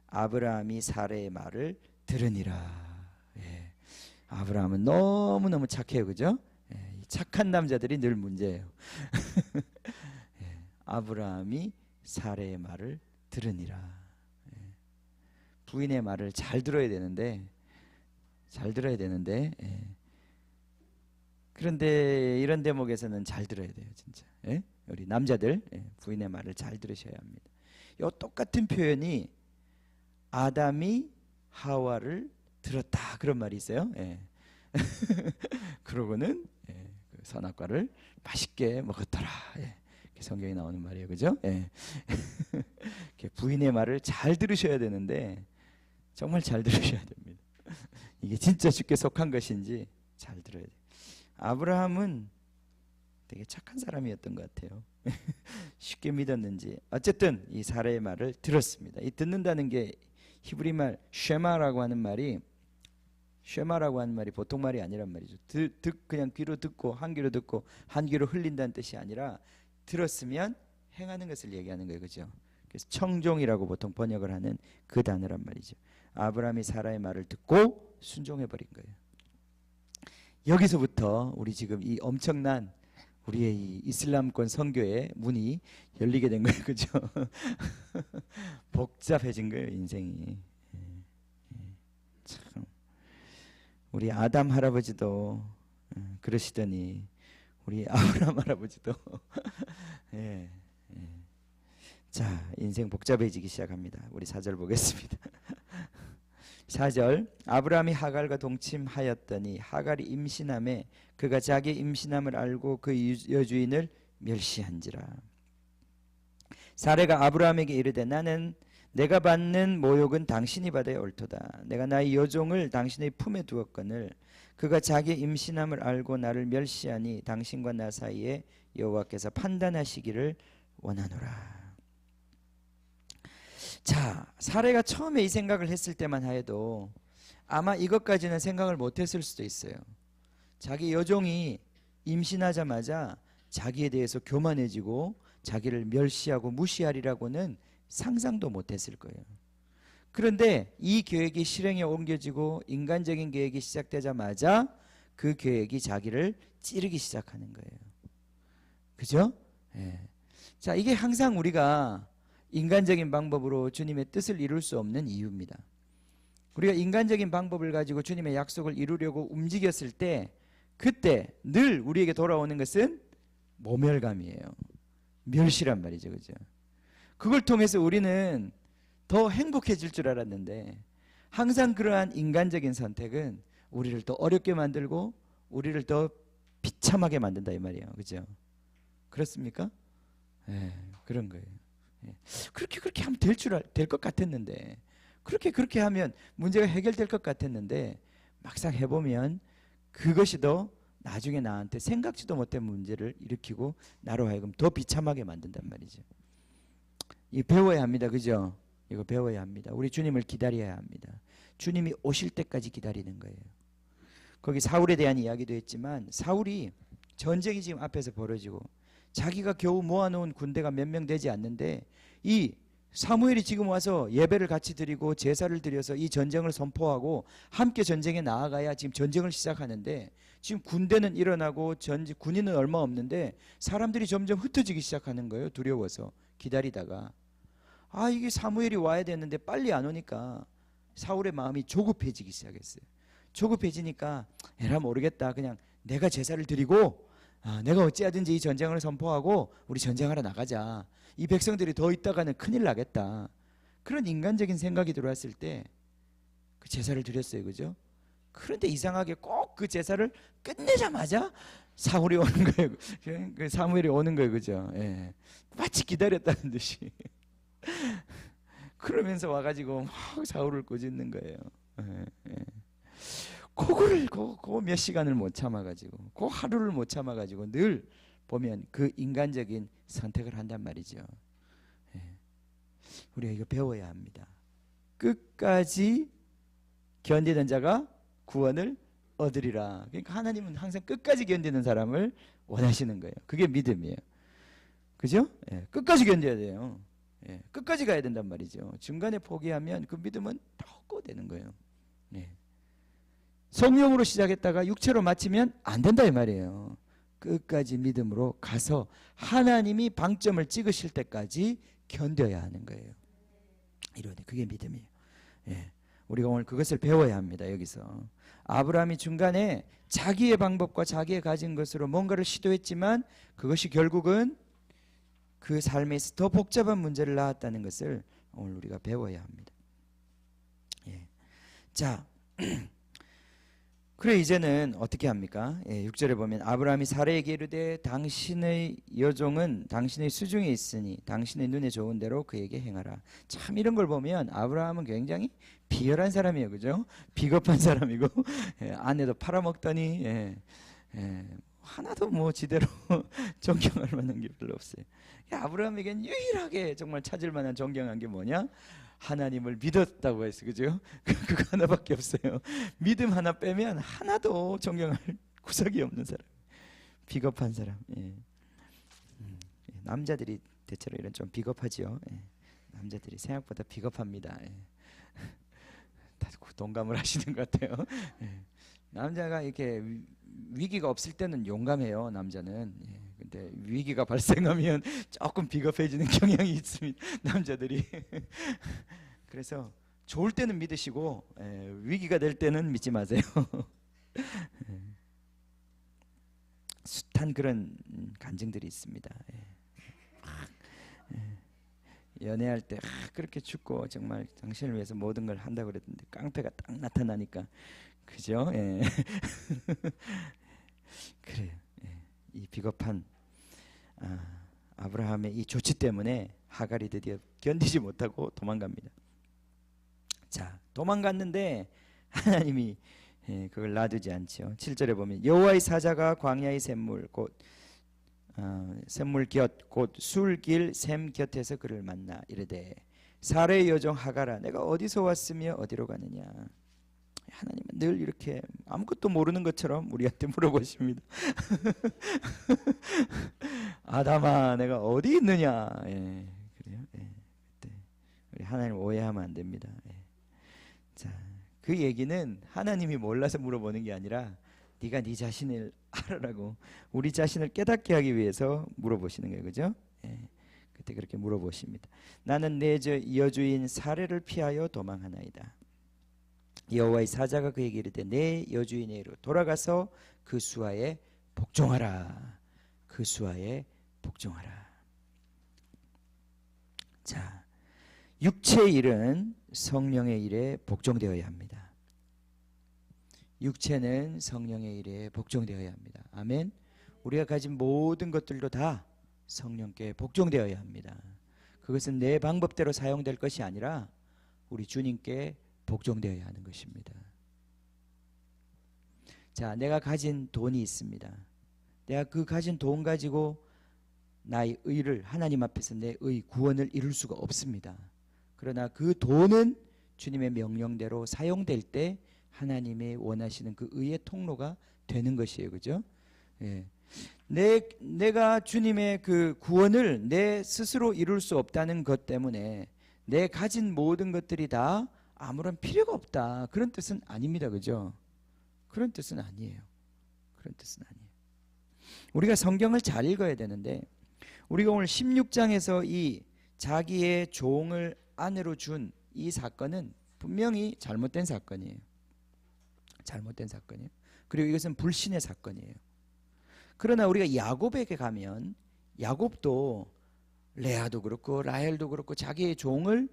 아브라함이 사레의 말을 들으니라. 아브라함은 너무너무 착해요. 그죠? 착한 남자들이 늘 문제예요. 아브라함이 사레의 말을 들으니라. 부인의 말을 잘 들어야 되는데 그런데 이런 대목에서는 잘 들어야 돼요. 진짜. 우리 남자들 부인의 말을 잘 들으셔야 합니다. 이 똑같은 표현이 아담이 하와를 들었다 그런 말이 있어요. 그러고는 그 선악과를 맛있게 먹었더라. 성경에 나오는 말이에요. 그죠? 부인의 말을 잘 들으셔야 되는데 정말 잘 들으셔야 됩니다. 이게 진짜 주께 속한 것인지 잘 들어야 돼요. 아브라함은 되게 착한 사람이었던 것 같아요. 쉽게 믿었는지 어쨌든 이 사라의 말을 들었습니다. 이 듣는다는 게 히브리 말 쉐마라고 하는 말이 보통 말이 아니란 말이죠. 그냥 귀로 듣고 한 귀로 흘린다는 뜻이 아니라 들었으면 행하는 것을 얘기하는 거예요. 그죠? 그래서 청종이라고 보통 번역을 하는 그 단어란 말이죠. 아브라함이 사라의 말을 듣고 순종해 버린 거예요. 여기서부터 우리 지금 이 엄청난 우리의 이 이슬람권 선교의 문이 열리게 된 거예요. 그죠? 복잡해진 거예요, 인생이. 참 우리 아담 할아버지도 그러시더니 우리 아브라함 할아버지도 예, 예. 자, 인생 복잡해지기 시작합니다. 우리 4절 보겠습니다. 4절 아브라함이 하갈과 동침하였더니 하갈이 임신함에 그가 자기 임신함을 알고 그 여주인을 멸시한지라. 사레가 아브라함에게 이르되 나는 내가 받는 모욕은 당신이 받아야 옳도다. 내가 나의 여종을 당신의 품에 두었거늘 그가 자기 임신함을 알고 나를 멸시하니 당신과 나 사이에 여호와께서 판단하시기를 원하노라. 자, 사례가 처음에 이 생각을 했을 때만 하여도 아마 이것까지는 생각을 못했을 수도 있어요. 자기 여종이 임신하자마자 자기에 대해서 교만해지고 자기를 멸시하고 무시하리라고는 상상도 못했을 거예요. 그런데 이 계획이 실행에 옮겨지고 인간적인 계획이 시작되자마자 그 계획이 자기를 찌르기 시작하는 거예요. 그죠? 예. 자, 이게 항상 우리가 인간적인 방법으로 주님의 뜻을 이룰 수 없는 이유입니다. 우리가 인간적인 방법을 가지고 주님의 약속을 이루려고 움직였을 때 그때 늘 우리에게 돌아오는 것은 모멸감이에요. 멸시란 말이죠. 그죠? 그걸 통해서 우리는 더 행복해질 줄 알았는데 항상 그러한 인간적인 선택은 우리를 더 어렵게 만들고 우리를 더 비참하게 만든다 이 말이에요. 그죠? 그렇습니까? 네, 그런 거예요. 그렇게 하면 될 것 같았는데 그렇게 하면 문제가 해결될 것 같았는데 막상 해보면 그것이 더 나중에 나한테 생각지도 못한 문제를 일으키고 나로 하여금 더 비참하게 만든단 말이죠. 이 배워야 합니다. 그죠? 이거 배워야 합니다. 우리 주님을 기다려야 합니다. 주님이 오실 때까지 기다리는 거예요. 거기 사울에 대한 이야기도 했지만 사울이 전쟁이 지금 앞에서 벌어지고 자기가 겨우 모아놓은 군대가 몇 명 되지 않는데 이 사무엘이 지금 와서 예배를 같이 드리고 제사를 드려서 이 전쟁을 선포하고 함께 전쟁에 나아가야 지금 전쟁을 시작하는데 지금 군대는 일어나고 군인은 얼마 없는데 사람들이 점점 흩어지기 시작하는 거예요. 두려워서 기다리다가 이게 사무엘이 와야 되는데 빨리 안 오니까 사울의 마음이 조급해지기 시작했어요. 조급해지니까 에라 모르겠다. 그냥 내가 제사를 드리고 내가 어찌하든지 이 전쟁을 선포하고 우리 전쟁하러 나가자. 이 백성들이 더 있다가는 큰일 나겠다. 그런 인간적인 생각이 들어왔을 때 그 제사를 드렸어요. 그죠? 그런데 이상하게 꼭 그 제사를 끝내자마자 사울이 오는 거예요. 그 사무엘이 오는 거예요. 그죠? 예. 마치 기다렸다는 듯이. 그러면서 와가지고 막 사울을 꾸짖는 거예요. 예, 예. 그거를 그 몇 시간을 못 참아가지고 그 하루를 못 참아가지고 늘 보면 그 인간적인 선택을 한단 말이죠. 예. 우리가 이거 배워야 합니다. 끝까지 견디는 자가 구원을 얻으리라. 그러니까 하나님은 항상 끝까지 견디는 사람을 원하시는 거예요. 그게 믿음이에요. 그죠? 예. 끝까지 견뎌야 돼요. 예. 끝까지 가야 된단 말이죠. 중간에 포기하면 그 믿음은 더 되는 거예요. 예. 성령으로 시작했다가 육체로 마치면 안 된다 이 말이에요. 끝까지 믿음으로 가서 하나님이 방점을 찍으실 때까지 견뎌야 하는 거예요. 이러네. 그게 믿음이에요. 예. 우리가 오늘 그것을 배워야 합니다. 여기서 아브라함이 중간에 자기의 방법과 자기의 가진 것으로 뭔가를 시도했지만 그것이 결국은 그 삶에서 더 복잡한 문제를 낳았다는 것을 오늘 우리가 배워야 합니다. 예. 자, 그래 이제는 어떻게 합니까? 6절에 보면 아브라함이 사라에게 이르되 당신의 여종은 당신의 수중에 있으니 당신의 눈에 좋은 대로 그에게 행하라. 참 이런 걸 보면 아브라함은 굉장히 비열한 사람이에요. 그죠? 비겁한 사람이고 아내도 팔아먹더니 하나도 뭐 지대로 존경할 만한 게 별로 없어요. 아브라함에겐 유일하게 정말 찾을 만한 존경한 게 뭐냐? 하나님을 믿었다고 했어요. 그죠? 그거 하나밖에 없어요. 믿음 하나 빼면 하나도 존경할 구석이 없는 사람. 비겁한 사람. 남자들이 대체로 이런 좀 비겁하지요. 남자들이 생각보다 비겁합니다. 예. 다들 동감을 하시는 것 같아요. 예. 남자가 이렇게 위기가 없을 때는 용감해요. 남자는. 예. 근데 위기가 발생하면 조금 비겁해지는 경향이 있습니다. 남자들이. 그래서 좋을 때는 믿으시고 위기가 될 때는 믿지 마세요. 숱한 그런 간증들이 있습니다. 연애할 때 그렇게 죽고 정말 당신을 위해서 모든 걸 한다고 그랬는데 깡패가 딱 나타나니까 그죠? 예. 그래요. 예. 이 비겁한 아브라함의 이 조치 때문에 하갈이 드디어 견디지 못하고 도망갑니다. 자, 도망갔는데 하나님이 그걸 놔두지 않죠. 7절에 보면 여호와의 사자가 광야의 샘물 곧 샘물 곁 곧 술길 샘 곁에서 그를 만나 이르되 사레의 여종 하갈아 내가 어디서 왔으며 어디로 가느냐. 하나님은 늘 이렇게 아무것도 모르는 것처럼 우리한테 물어보십니다. 아담아 내가 어디 있느냐. 예, 그래요. 예, 그때 우리 하나님 오해하면 안 됩니다. 예. 자, 그 얘기는 하나님이 몰라서 물어보는 게 아니라 네가 네 자신을 알아라고 우리 자신을 깨닫게 하기 위해서 물어보시는 거예요. 그죠? 예, 그때 그렇게 물어보십니다. 나는 내 여주인 사례를 피하여 도망하나이다. 여호와의 사자가 그에게 이르되 내 여주인에게로 돌아가서 그 수하에 복종하라. 그 수하에 복종하라. 자, 육체의 일은 성령의 일에 복종되어야 합니다. 육체는 성령의 일에 복종되어야 합니다. 아멘. 우리가 가진 모든 것들도 다 성령께 복종되어야 합니다. 그것은 내 방법대로 사용될 것이 아니라 우리 주님께 복종되어야 하는 것입니다. 자, 내가 가진 돈이 있습니다. 내가 그 가진 돈 가지고 나의 의를 하나님 앞에서 내 의 구원을 이룰 수가 없습니다. 그러나 그 돈은 주님의 명령대로 사용될 때 하나님의 원하시는 그 의의 통로가 되는 것이에요. 그죠? 예. 내가 주님의 그 구원을 내 스스로 이룰 수 없다는 것 때문에 내 가진 모든 것들이 다 아무런 필요가 없다. 그런 뜻은 아닙니다. 그죠? 그런 뜻은 아니에요. 그런 뜻은 아니에요. 우리가 성경을 잘 읽어야 되는데 우리가 오늘 16장에서 이 자기의 종을 아내로 준 이 사건은 분명히 잘못된 사건이에요. 잘못된 사건이에요. 그리고 이것은 불신의 사건이에요. 그러나 우리가 야곱에게 가면 야곱도 레아도 그렇고 라헬도 그렇고 자기의 종을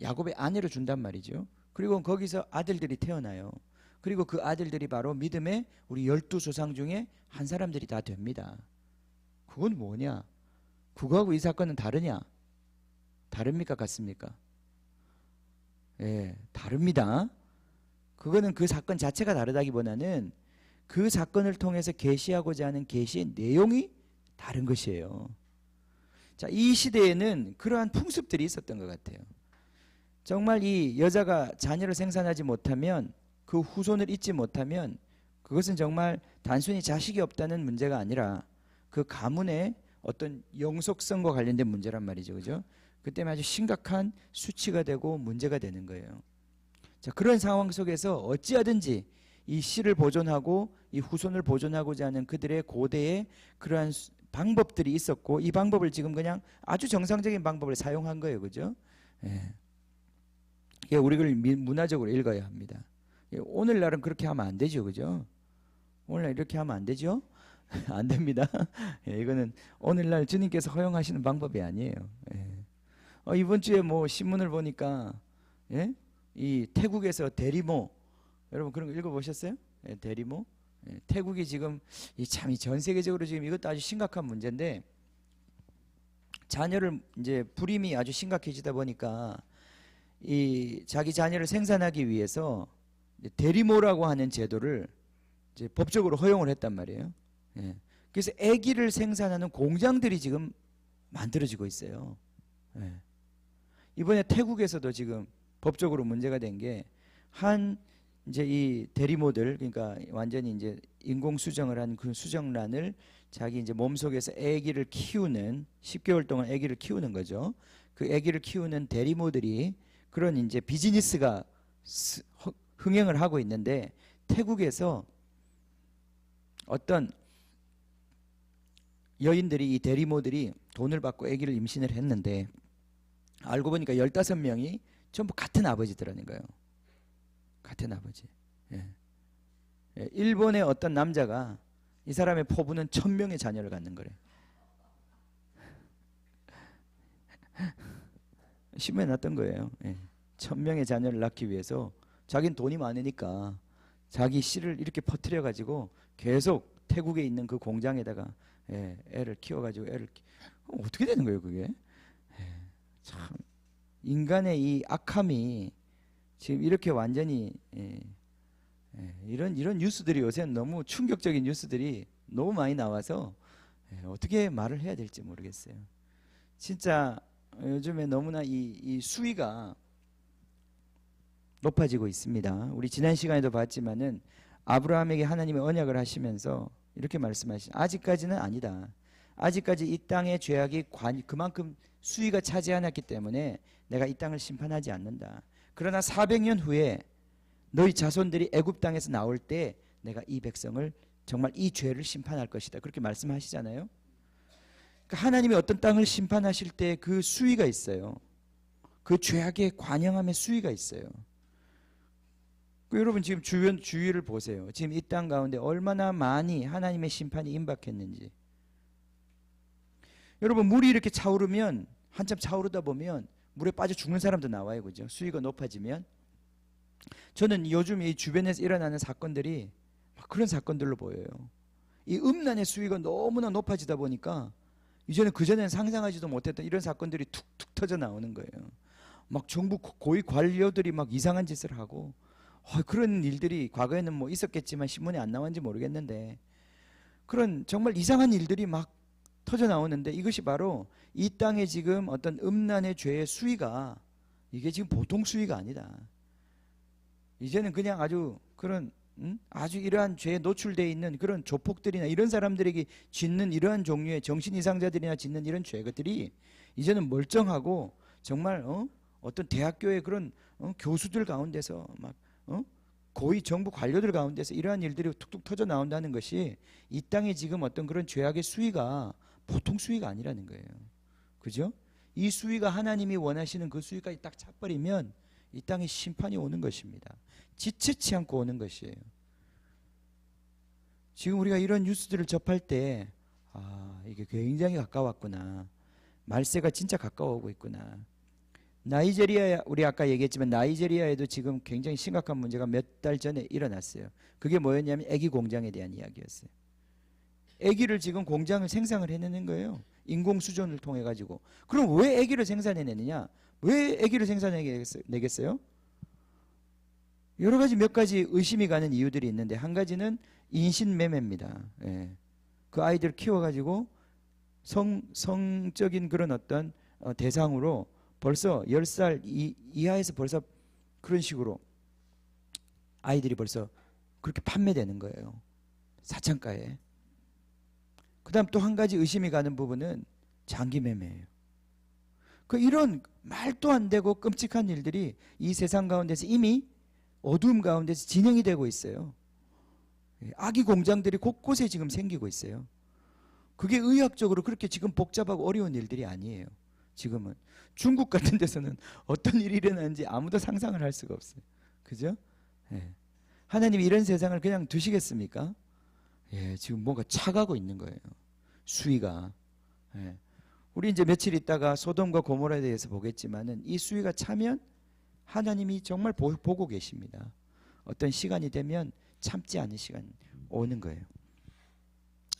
야곱의 아내로 준단 말이죠. 그리고 거기서 아들들이 태어나요. 그리고 그 아들들이 바로 믿음의 우리 12조상 중에 한 사람들이 다 됩니다. 그건 뭐냐? 그거하고 이 사건은 다르냐? 다릅니까? 같습니까? 예, 다릅니다. 그거는 그 사건 자체가 다르다기보다는 그 사건을 통해서 계시하고자 하는 계시의 내용이 다른 것이에요. 자, 이 시대에는 그러한 풍습들이 있었던 것 같아요. 정말 이 여자가 자녀를 생산하지 못하면 그 후손을 잇지 못하면 그것은 정말 단순히 자식이 없다는 문제가 아니라 그 가문의 어떤 영속성과 관련된 문제란 말이죠. 그죠? 그때문에 아주 심각한 수치가 되고 문제가 되는 거예요. 자, 그런 상황 속에서 어찌하든지 이 씨를 보존하고 이 후손을 보존하고자 하는 그들의 고대의 그러한 방법들이 있었고 이 방법을 지금 그냥 아주 정상적인 방법을 사용한 거예요. 그죠? 예. 이게 우리를 문화적으로 읽어야 합니다. 예, 오늘날은 그렇게 하면 안 되죠. 그죠? 오늘날 이렇게 하면 안 되죠? 안 됩니다. 예, 이거는 오늘날 주님께서 허용하시는 방법이 아니에요. 예. 이번 주에 뭐 신문을 보니까 예? 이 태국에서 대리모 여러분 그런 거 읽어보셨어요? 예, 대리모 예, 태국이 지금 참 전 세계적으로 지금 이것도 아주 심각한 문제인데 자녀를 이제 불임이 아주 심각해지다 보니까 이 자기 자녀를 생산하기 위해서 대리모라고 하는 제도를 이제 법적으로 허용을 했단 말이에요. 예. 그래서 아기를 생산하는 공장들이 지금 만들어지고 있어요. 예. 이번에 태국에서도 지금 법적으로 문제가 된 게 한 이제 이 대리모들 그러니까 완전히 이제 인공 수정을 한 그 수정란을 자기 이제 몸속에서 아기를 키우는 10개월 동안 아기를 키우는 거죠. 그 아기를 키우는 대리모들이 그런 이제 비즈니스가 흥행을 하고 있는데, 태국에서 어떤 여인들이, 이 대리모들이 돈을 받고 아기를 임신을 했는데, 알고 보니까 15명이 전부 같은 아버지더라는 거예요. 같은 아버지. 예. 예. 일본의 어떤 남자가 이 사람의 포부는 1000명의 자녀를 갖는 거래요. 신문에 났던 거예요. 예. 1000명의 자녀를 낳기 위해서 자기는 돈이 많으니까 자기 씨를 이렇게 퍼뜨려 가지고 계속 태국에 있는 그 공장에다가 애를 키워가지고 어떻게 되는 거예요 그게? 참 인간의 이 악함이 지금 이렇게 완전히 이런 뉴스들이 요새는 너무 충격적인 뉴스들이 너무 많이 나와서 어떻게 말을 해야 될지 모르겠어요. 진짜 요즘에 너무나 이 수위가 높아지고 있습니다. 우리 지난 시간에도 봤지만은 아브라함에게 하나님의 언약을 하시면서 이렇게 말씀하시죠. 아직까지는 아니다. 아직까지 이 땅의 죄악이 그만큼 수위가 차지 않았기 때문에 내가 이 땅을 심판하지 않는다. 그러나 400년 후에 너희 자손들이 애굽 땅에서 나올 때 내가 이 백성을 정말 이 죄를 심판할 것이다. 그렇게 말씀하시잖아요. 그러니까 하나님이 어떤 땅을 심판하실 때 그 수위가 있어요. 그 죄악의 관영함의 수위가 있어요. 여러분 지금 주위를 보세요. 지금 이 땅 가운데 얼마나 많이 하나님의 심판이 임박했는지. 여러분 물이 이렇게 차오르면, 한참 차오르다 보면 물에 빠져 죽는 사람도 나와요. 그죠? 수위가 높아지면. 저는 요즘 이 주변에서 일어나는 사건들이 막 그런 사건들로 보여요. 이 음란의 수위가 너무나 높아지다 보니까 이제는 그전에는 상상하지도 못했던 이런 사건들이 툭툭 터져 나오는 거예요. 막 정부 고위 관료들이 막 이상한 짓을 하고, 그런 일들이 과거에는 뭐 있었겠지만 신문에 안 나왔는지 모르겠는데, 그런 정말 이상한 일들이 막 터져 나오는데, 이것이 바로 이 땅에 지금 어떤 음란의 죄의 수위가, 이게 지금 보통 수위가 아니다. 이제는 그냥 아주 그런 아주 이러한 죄에 노출되어 있는 그런 조폭들이나 이런 사람들에게 짓는 이러한 종류의 정신 이상자들이나 짓는 이런 죄들이 이제는 멀쩡하고 정말 어떤 대학교의 그런 교수들 가운데서 막 고위 정부 관료들 가운데서 이러한 일들이 툭툭 터져 나온다는 것이 이 땅에 지금 어떤 그런 죄악의 수위가 보통 수위가 아니라는 거예요. 그죠? 이 수위가 하나님이 원하시는 그 수위까지 딱 차버리면 이 땅에 심판이 오는 것입니다. 지체치 않고 오는 것이에요. 지금 우리가 이런 뉴스들을 접할 때 이게 굉장히 가까웠구나. 말세가 진짜 가까워오고 있구나. 나이제리아, 우리 아까 얘기했지만 나이제리아에도 지금 굉장히 심각한 문제가 몇 달 전에 일어났어요. 그게 뭐였냐면 애기 공장에 대한 이야기였어요. 애기를 지금 공장을 생산을 해내는 거예요. 인공수존을 통해 가지고. 그럼 왜 애기를 생산해내느냐? 왜 애기를 생산해내겠어요? 여러 가지 몇 가지 의심이 가는 이유들이 있는데, 한 가지는 인신매매입니다. 예. 그 아이들 키워가지고 성적인 그런 어떤 대상으로 벌써 10살 이하에서 벌써 그런 식으로 아이들이 벌써 그렇게 판매되는 거예요. 사창가에. 그 다음 또 한 가지 의심이 가는 부분은 장기매매예요. 이런 말도 안 되고 끔찍한 일들이 이 세상 가운데서 이미 어두움 가운데서 진행이 되고 있어요. 아기 공장들이 곳곳에 지금 생기고 있어요. 그게 의학적으로 그렇게 지금 복잡하고 어려운 일들이 아니에요. 지금은 중국 같은 데서는 어떤 일이 일어나는지 아무도 상상을 할 수가 없어요. 그죠? 예. 하나님이 이런 세상을 그냥 두시겠습니까? 예, 지금 뭔가 차가고 있는 거예요. 수위가. 예. 우리 이제 며칠 있다가 소돔과 고모라에 대해서 보겠지만은 이 수위가 차면 하나님이 정말 보고 계십니다. 어떤 시간이 되면 참지 않은 시간 오는 거예요.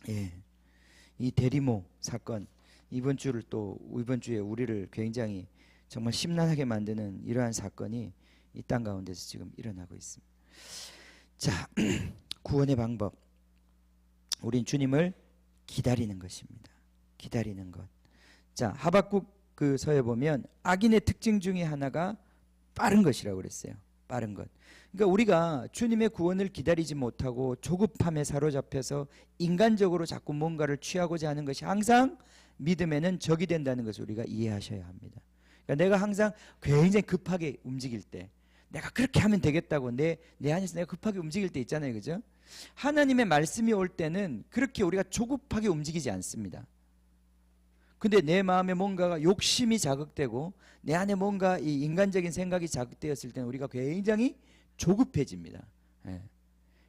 예. 이 대리모 사건, 이번 주에 우리를 굉장히 정말 심란하게 만드는 이러한 사건이 이 땅 가운데서 지금 일어나고 있습니다. 자, 구원의 방법. 우린 주님을 기다리는 것입니다. 기다리는 것. 자, 하박국 그 서에 보면 악인의 특징 중에 하나가 빠른 것이라고 그랬어요. 빠른 것. 그러니까 우리가 주님의 구원을 기다리지 못하고 조급함에 사로잡혀서 인간적으로 자꾸 뭔가를 취하고자 하는 것이 항상 믿음에는 적이 된다는 것을 우리가 이해하셔야 합니다. 그러니까 내가 항상 굉장히 급하게 움직일 때, 내가 그렇게 하면 되겠다고 내 안에서 내가 급하게 움직일 때 있잖아요, 그죠? 하나님의 말씀이 올 때는 그렇게 우리가 조급하게 움직이지 않습니다. 근데 내 마음에 뭔가가 욕심이 자극되고 내 안에 뭔가 이 인간적인 생각이 자극되었을 때는 우리가 굉장히 조급해집니다. 예.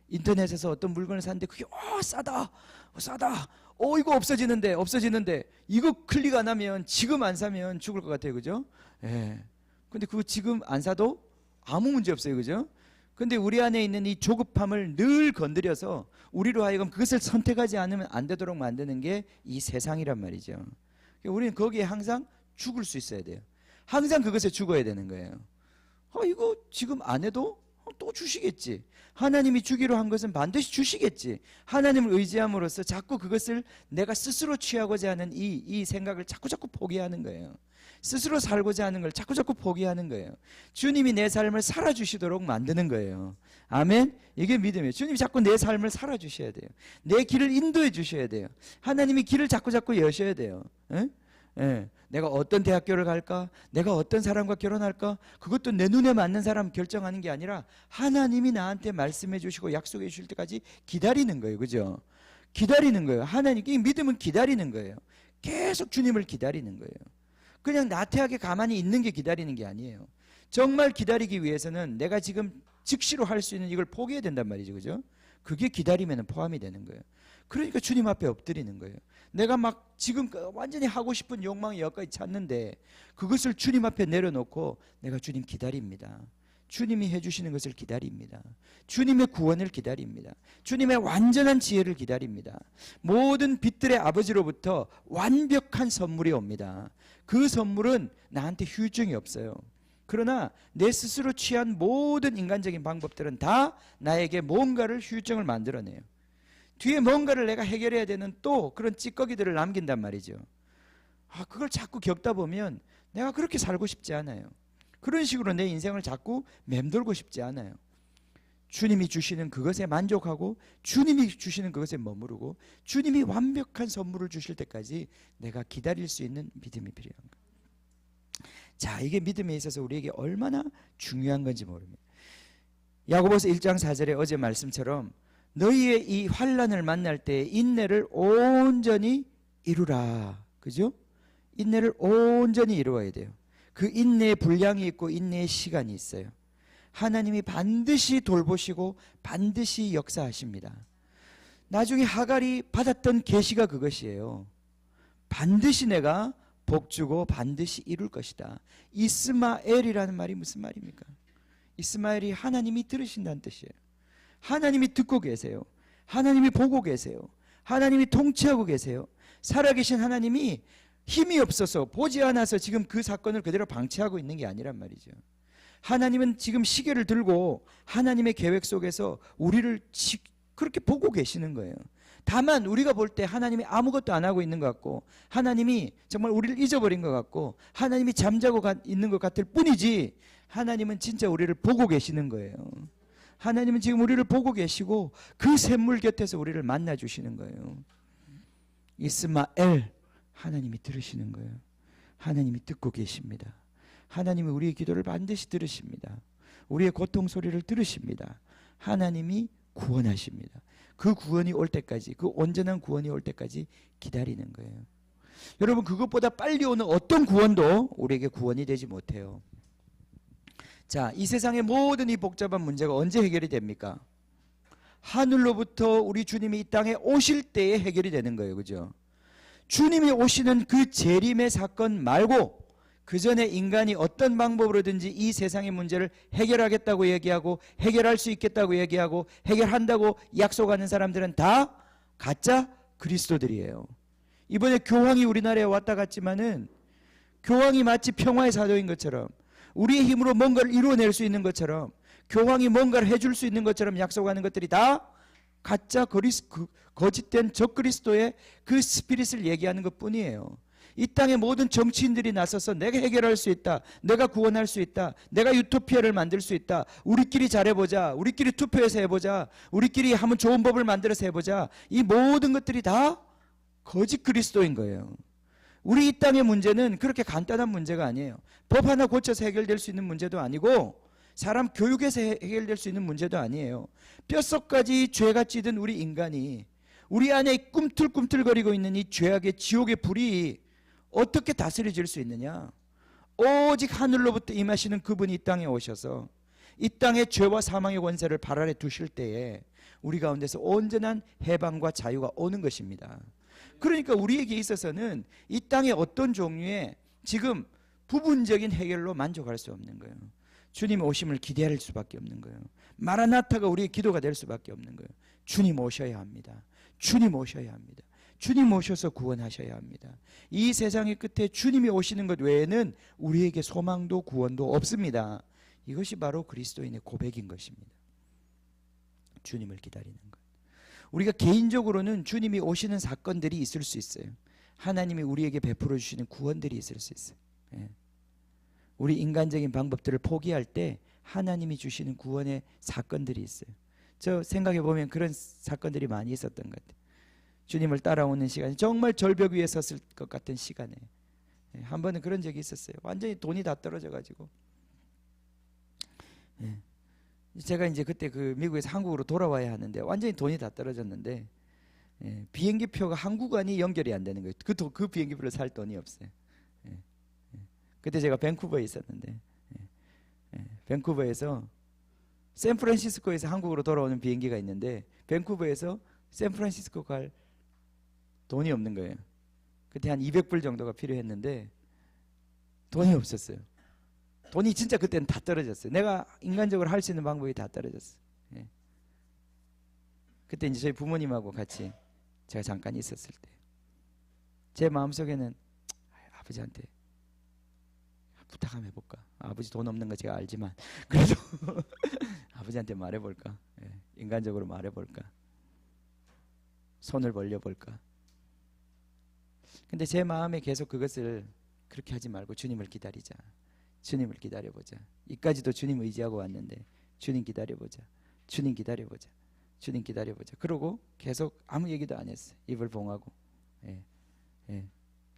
인터넷에서 어떤 물건을 샀는데 그게 싸다 이거 없어지는데 이거 클릭 안 하면 지금 안 사면 죽을 것 같아요, 그죠? 예. 근데 그거 지금 안 사도 아무 문제 없어요, 그죠? 근데 우리 안에 있는 이 조급함을 늘 건드려서 우리로 하여금 그것을 선택하지 않으면 안 되도록 만드는 게 이 세상이란 말이죠. 우리는 거기에 항상 죽을 수 있어야 돼요. 항상 그것에 죽어야 되는 거예요. 이거 지금 안 해도 또 주시겠지. 하나님이 주기로 한 것은 반드시 주시겠지. 하나님을 의지함으로써 자꾸 그것을 내가 스스로 취하고자 하는 이 생각을 자꾸 포기하는 거예요. 스스로 살고자 하는 걸 자꾸 포기하는 거예요. 주님이 내 삶을 살아주시도록 만드는 거예요. 아멘. 이게 믿음이에요. 주님이 자꾸 내 삶을 살아주셔야 돼요. 내 길을 인도해 주셔야 돼요. 하나님이 길을 자꾸 여셔야 돼요. 내가 어떤 대학교를 갈까? 내가 어떤 사람과 결혼할까? 그것도 내 눈에 맞는 사람 결정하는 게 아니라 하나님이 나한테 말씀해 주시고 약속해 주실 때까지 기다리는 거예요. 그죠? 기다리는 거예요. 하나님께 믿음은 기다리는 거예요. 계속 주님을 기다리는 거예요. 그냥 나태하게 가만히 있는 게 기다리는 게 아니에요. 정말 기다리기 위해서는 내가 지금 즉시로 할 수 있는 이걸 포기해야 된단 말이죠. 그죠? 그게 기다리면 포함이 되는 거예요. 그러니까 주님 앞에 엎드리는 거예요. 내가 막 지금 완전히 하고 싶은 욕망이 여기까지 찼는데 그것을 주님 앞에 내려놓고 내가 주님 기다립니다. 주님이 해주시는 것을 기다립니다. 주님의 구원을 기다립니다. 주님의 완전한 지혜를 기다립니다. 모든 빛들의 아버지로부터 완벽한 선물이 옵니다. 그 선물은 나한테 휴증이 없어요. 그러나 내 스스로 취한 모든 인간적인 방법들은 다 나에게 뭔가를 휴증을 만들어내요. 뒤에 뭔가를 내가 해결해야 되는 또 그런 찌꺼기들을 남긴단 말이죠. 그걸 자꾸 겪다 보면 내가 그렇게 살고 싶지 않아요. 그런 식으로 내 인생을 자꾸 맴돌고 싶지 않아요. 주님이 주시는 그것에 만족하고 주님이 주시는 그것에 머무르고 주님이 완벽한 선물을 주실 때까지 내가 기다릴 수 있는 믿음이 필요한 거예요. 자, 이게 믿음에 있어서 우리에게 얼마나 중요한 건지 모릅니다. 야고보서 1장 4절에 어제 말씀처럼 너희의 이 환난을 만날 때 인내를 온전히 이루라. 그죠? 인내를 온전히 이루어야 돼요. 그 인내의 분량이 있고 인내의 시간이 있어요. 하나님이 반드시 돌보시고 반드시 역사하십니다. 나중에 하갈이 받았던 계시가 그것이에요. 반드시 내가 복주고 반드시 이룰 것이다. 이스마엘이라는 말이 무슨 말입니까? 이스마엘이 하나님이 들으신다는 뜻이에요. 하나님이 듣고 계세요. 하나님이 보고 계세요. 하나님이 통치하고 계세요. 살아계신 하나님이 힘이 없어서 보지 않아서 지금 그 사건을 그대로 방치하고 있는 게 아니란 말이죠. 하나님은 지금 시계를 들고 하나님의 계획 속에서 우리를 그렇게 보고 계시는 거예요. 다만 우리가 볼 때 하나님이 아무것도 안 하고 있는 것 같고 하나님이 정말 우리를 잊어버린 것 같고 하나님이 잠자고 있는 것 같을 뿐이지 하나님은 진짜 우리를 보고 계시는 거예요. 하나님은 지금 우리를 보고 계시고 그 샘물 곁에서 우리를 만나 주시는 거예요. 이스마엘, 하나님이 들으시는 거예요. 하나님이 듣고 계십니다. 하나님이 우리의 기도를 반드시 들으십니다. 우리의 고통 소리를 들으십니다. 하나님이 구원하십니다. 그 구원이 올 때까지, 그 온전한 구원이 올 때까지 기다리는 거예요. 여러분, 그것보다 빨리 오는 어떤 구원도 우리에게 구원이 되지 못해요. 자, 이 세상의 모든 이 복잡한 문제가 언제 해결이 됩니까? 하늘로부터 우리 주님이 이 땅에 오실 때에 해결이 되는 거예요. 그죠? 주님이 오시는 그 재림의 사건 말고 그 전에 인간이 어떤 방법으로든지 이 세상의 문제를 해결하겠다고 얘기하고 해결할 수 있겠다고 얘기하고 해결한다고 약속하는 사람들은 다 가짜 그리스도들이에요. 이번에 교황이 우리나라에 왔다 갔지만은 교황이 마치 평화의 사도인 것처럼 우리의 힘으로 뭔가를 이루어낼 수 있는 것처럼 교황이 뭔가를 해줄 수 있는 것처럼 약속하는 것들이 다 가짜 거짓된 적그리스도의 그 스피릿을 얘기하는 것뿐이에요. 이 땅의 모든 정치인들이 나서서 내가 해결할 수 있다, 내가 구원할 수 있다, 내가 유토피아를 만들 수 있다, 우리끼리 잘해보자, 우리끼리 투표해서 해보자, 우리끼리 한번 좋은 법을 만들어서 해보자, 이 모든 것들이 다 거짓 그리스도인 거예요. 우리 이 땅의 문제는 그렇게 간단한 문제가 아니에요. 법 하나 고쳐서 해결될 수 있는 문제도 아니고 사람 교육에서 해결될 수 있는 문제도 아니에요. 뼛속까지 죄가 찌든 우리 인간이 우리 안에 꿈틀꿈틀거리고 있는 이 죄악의 지옥의 불이 어떻게 다스려질 수 있느냐? 오직 하늘로부터 임하시는 그분이 이 땅에 오셔서 이 땅의 죄와 사망의 권세를 발 아래 두실 때에 우리 가운데서 온전한 해방과 자유가 오는 것입니다. 그러니까 우리에게 있어서는 이 땅의 어떤 종류의 지금 부분적인 해결로 만족할 수 없는 거예요. 주님 오심을 기대할 수밖에 없는 거예요. 마라나타가 우리의 기도가 될 수밖에 없는 거예요. 주님 오셔야 합니다. 주님 오셔야 합니다. 주님 오셔서 구원하셔야 합니다. 이 세상의 끝에 주님이 오시는 것 외에는 우리에게 소망도 구원도 없습니다. 이것이 바로 그리스도인의 고백인 것입니다. 주님을 기다리는 것. 우리가 개인적으로는 주님이 오시는 사건들이 있을 수 있어요. 하나님이 우리에게 베풀어 주시는 구원들이 있을 수 있어요. 예. 우리 인간적인 방법들을 포기할 때 하나님이 주시는 구원의 사건들이 있어요. 저 생각해 보면 그런 사건들이 많이 있었던 것 같아요. 주님을 따라오는 시간이 정말 절벽 위에 섰을 것 같은 시간에 한 번은 그런 적이 있었어요. 완전히 돈이 다 떨어져 가지고 제가 이제 그때 그 미국에서 한국으로 돌아와야 하는데 완전히 돈이 다 떨어졌는데 비행기 표가 항구간이 연결이 안 되는 거예요. 그 비행기 표를 살 돈이 없어요. 그때 제가 밴쿠버에 있었는데 밴쿠버에서 샌프란시스코에서 한국으로 돌아오는 비행기가 있는데 밴쿠버에서 샌프란시스코 갈 돈이 없는 거예요. 그때 한 200불 정도가 필요했는데 돈이 없었어요. 돈이 진짜 그때는 다 떨어졌어요. 내가 인간적으로 할 수 있는 방법이 다 떨어졌어요. 그때 이제 저희 부모님하고 같이 제가 잠깐 있었을 때 제 마음속에는 아버지한테 부탁 한번 해볼까. 아버지 돈 없는 거 제가 알지만 그래도 아버지한테 말해볼까. 인간적으로 말해볼까. 손을 벌려볼까. 근데 제 마음에 계속 그것을 그렇게 하지 말고 주님을 기다리자. 주님을 기다려보자. 이까지도 주님 의지하고 왔는데 주님 기다려보자. 주님 기다려보자. 주님 기다려보자. 그러고 계속 아무 얘기도 안 했어요. 입을 봉하고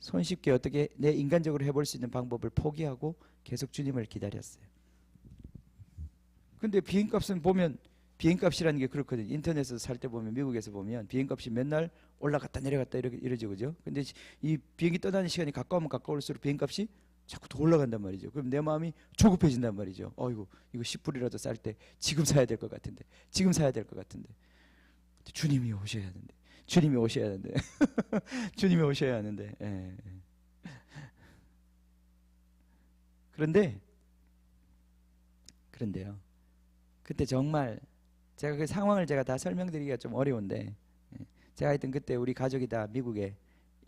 손쉽게 어떻게 내 인간적으로 해볼 수 있는 방법을 포기하고 계속 주님을 기다렸어요. 근데 비행값은 보면 비행값이라는 게 그렇거든요. 인터넷에서 살 때 보면 미국에서 보면 비행값이 맨날 올라갔다 내려갔다 이러죠. 그죠? 근데 이 비행기 떠나는 시간이 가까우면 가까울수록 비행값이 자꾸 더 올라간단 말이죠. 그럼 내 마음이 조급해진단 말이죠. 이거 10불이라도 쌀 때 지금 사야 될 것 같은데 지금 사야 될 것 같은데 주님이 오셔야 하는데 주님이 오셔야 하는데 주님이 오셔야 하는데 그런데요. 그때 정말 제가 그 상황을 제가 다 설명드리기가 좀 어려운데 제가 하여튼 그때 우리 가족이 다 미국에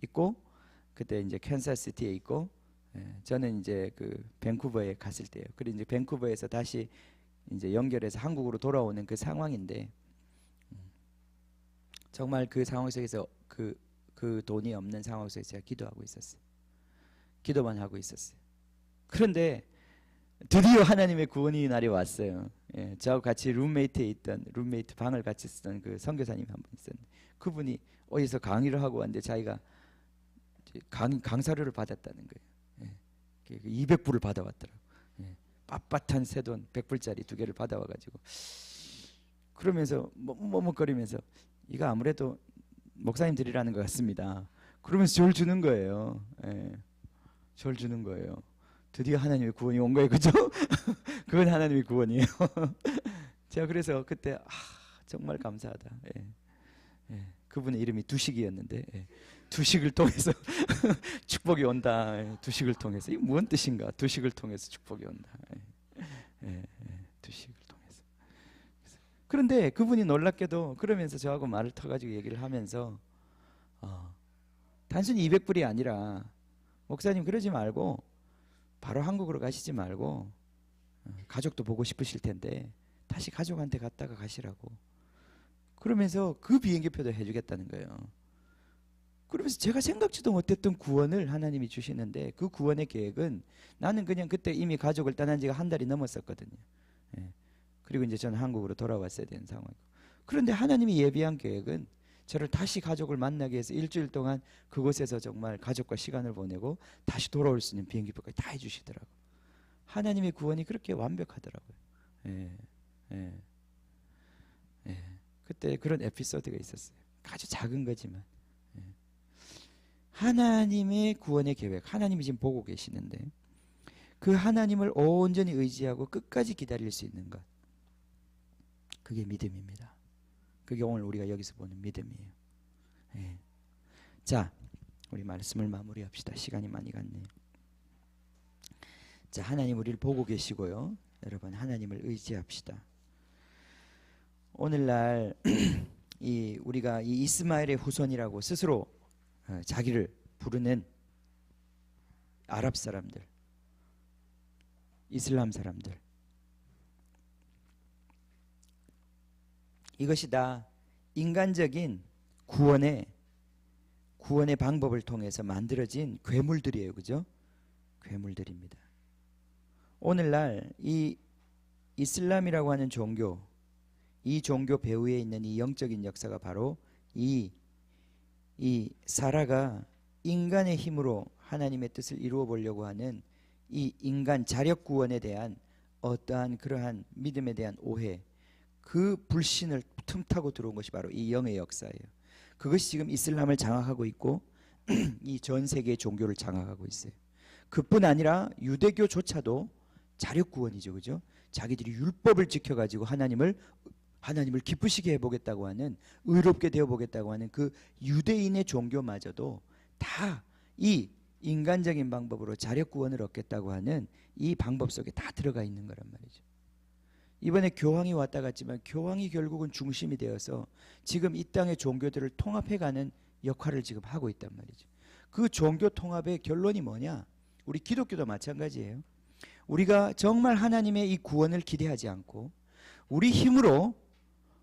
있고 그때 이제 캔사스시티에 있고 저는 이제 그 밴쿠버에 갔을 때요. 그리고 이제 밴쿠버에서 다시 이제 연결해서 한국으로 돌아오는 그 상황인데 정말 그 상황 속에서 그 돈이 없는 상황 속에서 제가 기도하고 있었어요. 기도만 하고 있었어요. 그런데 드디어 하나님의 구원의 날이 왔어요. 저하고 같이 룸메이트 방을 같이 쓰던 그 선교사님이 한 분 있었는데 그분이 어디서 강의를 하고 왔는데 자기가 강사료를 받았다는 거예요. 200불을 받아왔더라고. 빳빳한 새돈 100불짜리 2개를 받아와가지고 그러면서 머뭇거리면서 이거 아무래도 목사님 드리라는 것 같습니다. 그러면서 저를 주는 거예요. 저를 주는 거예요. 드디어 하나님의 구원이 온 거예요. 그죠? 그건 하나님의 구원이에요. 제가 그래서 그때 정말 감사하다. 그분의 이름이 두식이었는데 두식을 통해서 축복이 온다. 두식을 통해서 이게 무슨 뜻인가? 두식을 통해서 축복이 온다. 두식을 통해서. 그런데 그분이 놀랍게도 그러면서 저하고 말을 터가지고 얘기를 하면서 단순히 200불이 아니라 목사님 그러지 말고 바로 한국으로 가시지 말고 가족도 보고 싶으실 텐데 다시 가족한테 갔다가 가시라고 그러면서 그 비행기표도 해주겠다는 거예요. 그러면서 제가 생각지도 못했던 구원을 하나님이 주시는데 그 구원의 계획은 나는 그냥 그때 이미 가족을 떠난 지가 한 달이 넘었었거든요. 그리고 이제 저는 한국으로 돌아왔어야 되는 상황이고 그런데 하나님이 예비한 계획은 저를 다시 가족을 만나기 위해서 일주일 동안 그곳에서 정말 가족과 시간을 보내고 다시 돌아올 수 있는 비행기표까지 다 해주시더라고요. 하나님의 구원이 그렇게 완벽하더라고요. 예, 예, 예. 그때 그런 에피소드가 있었어요. 아주 작은 거지만. 예. 하나님의 구원의 계획, 하나님이 지금 보고 계시는데 그 하나님을 온전히 의지하고 끝까지 기다릴 수 있는 것, 그게 믿음입니다. 그게 오늘 우리가 여기서 보는 믿음이에요. 예. 자, 우리 말씀을 마무리합시다. 시간이 많이 갔네요. 자, 하나님 우리를 보고 계시고요. 여러분, 하나님을 의지합시다. 오늘날 우리가 이 이스마엘의 후손이라고 스스로 자기를 부르는 아랍 사람들, 이슬람 사람들, 이것이 다 인간적인 구원의 방법을 통해서 만들어진 괴물들이에요. 그죠? 괴물들입니다. 오늘날 이 이슬람이라고 하는 종교, 이 종교 배후에 있는 이 영적인 역사가 바로 이 사라가 인간의 힘으로 하나님의 뜻을 이루어 보려고 하는 이 인간 자력 구원에 대한 어떠한 그러한 믿음에 대한 오해, 그 불신을 틈타고 들어온 것이 바로 이 영의 역사예요. 그것이 지금 이슬람을 장악하고 있고 이 전 세계의 종교를 장악하고 있어요. 그뿐 아니라 유대교조차도 자력 구원이죠. 그죠? 자기들이 율법을 지켜가지고 하나님을 기쁘시게 해보겠다고 하는, 의롭게 되어보겠다고 하는 그 유대인의 종교마저도 다 이 인간적인 방법으로 자력 구원을 얻겠다고 하는 이 방법 속에 다 들어가 있는 거란 말이죠. 이번에 교황이 왔다 갔지만 교황이 결국은 중심이 되어서 지금 이 땅의 종교들을 통합해가는 역할을 지금 하고 있단 말이죠. 그 종교 통합의 결론이 뭐냐? 우리 기독교도 마찬가지예요. 우리가 정말 하나님의 이 구원을 기대하지 않고 우리 힘으로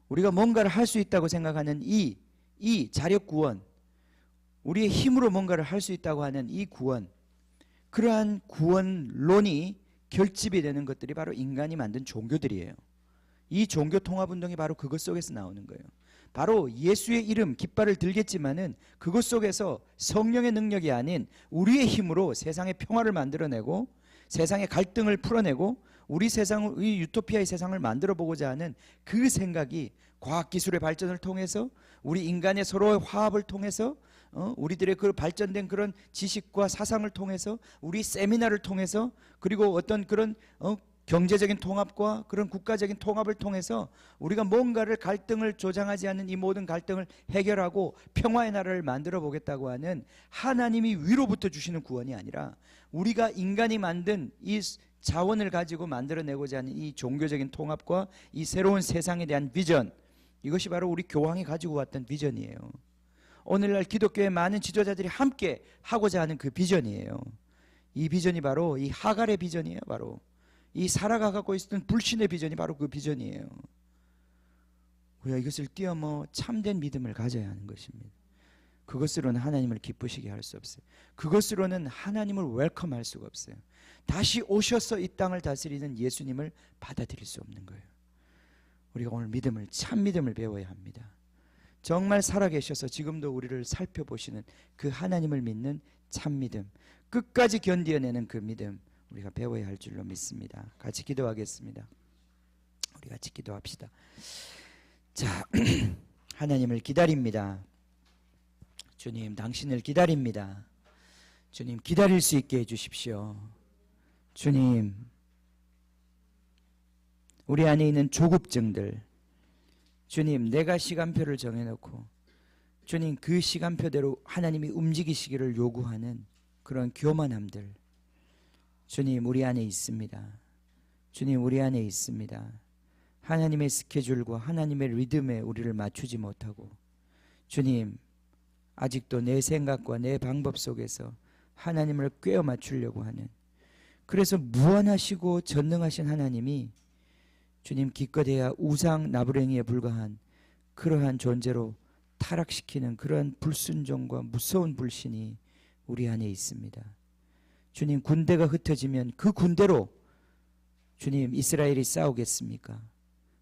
우리가 뭔가를 할 수 있다고 생각하는 이 자력 구원, 우리의 힘으로 뭔가를 할 수 있다고 하는 이 구원, 그러한 구원론이 결집이 되는 것들이 바로 인간이 만든 종교들이에요. 이 종교 통합운동이 바로 그것 속에서 나오는 거예요. 바로 예수의 이름 깃발을 들겠지만은 그것 속에서 성령의 능력이 아닌 우리의 힘으로 세상의 평화를 만들어내고 세상의 갈등을 풀어내고 우리 세상을, 이 유토피아의 세상을 만들어 보고자 하는 그 생각이 과학기술의 발전을 통해서 우리 인간의 서로의 화합을 통해서 우리들의 그 발전된 그런 지식과 사상을 통해서 우리 세미나를 통해서 그리고 어떤 그런 경제적인 통합과 그런 국가적인 통합을 통해서 우리가 뭔가를 갈등을 조장하지 않는 이 모든 갈등을 해결하고 평화의 나라를 만들어 보겠다고 하는 하나님이 위로부터 주시는 구원이 아니라 우리가 인간이 만든 이 자원을 가지고 만들어내고자 하는 이 종교적인 통합과 이 새로운 세상에 대한 비전, 이것이 바로 우리 교황이 가지고 왔던 비전이에요. 오늘날 기독교의 많은 지도자들이 함께 하고자 하는 그 비전이에요. 이 비전이 바로 이 하갈의 비전이에요. 바로 이 사라가 갖고 있었던 불신의 비전이 바로 그 비전이에요. 우리가 이것을 뛰어넘어 참된 믿음을 가져야 하는 것입니다. 그것으로는 하나님을 기쁘시게 할 수 없어요. 그것으로는 하나님을 웰컴할 수가 없어요. 다시 오셔서 이 땅을 다스리는 예수님을 받아들일 수 없는 거예요. 우리가 오늘 믿음을, 참 믿음을 배워야 합니다. 정말 살아계셔서 지금도 우리를 살펴보시는 그 하나님을 믿는 참 믿음, 끝까지 견디어내는 그 믿음, 우리가 배워야 할 줄로 믿습니다. 같이 기도하겠습니다. 우리 같이 기도합시다. 자, 하나님을 기다립니다. 주님, 당신을 기다립니다. 주님, 기다릴 수 있게 해주십시오. 주님, 우리 안에 있는 조급증들, 주님, 내가 시간표를 정해놓고 주님 그 시간표대로 하나님이 움직이시기를 요구하는 그런 교만함들, 주님 우리 안에 있습니다. 주님 우리 안에 있습니다. 하나님의 스케줄과 하나님의 리듬에 우리를 맞추지 못하고 주님 아직도 내 생각과 내 방법 속에서 하나님을 꿰어 맞추려고 하는, 그래서 무한하시고 전능하신 하나님이 주님 기껏해야 우상 나부랭이에 불과한 그러한 존재로 타락시키는 그러한 불순종과 무서운 불신이 우리 안에 있습니다. 주님, 군대가 흩어지면 그 군대로 주님 이스라엘이 싸우겠습니까?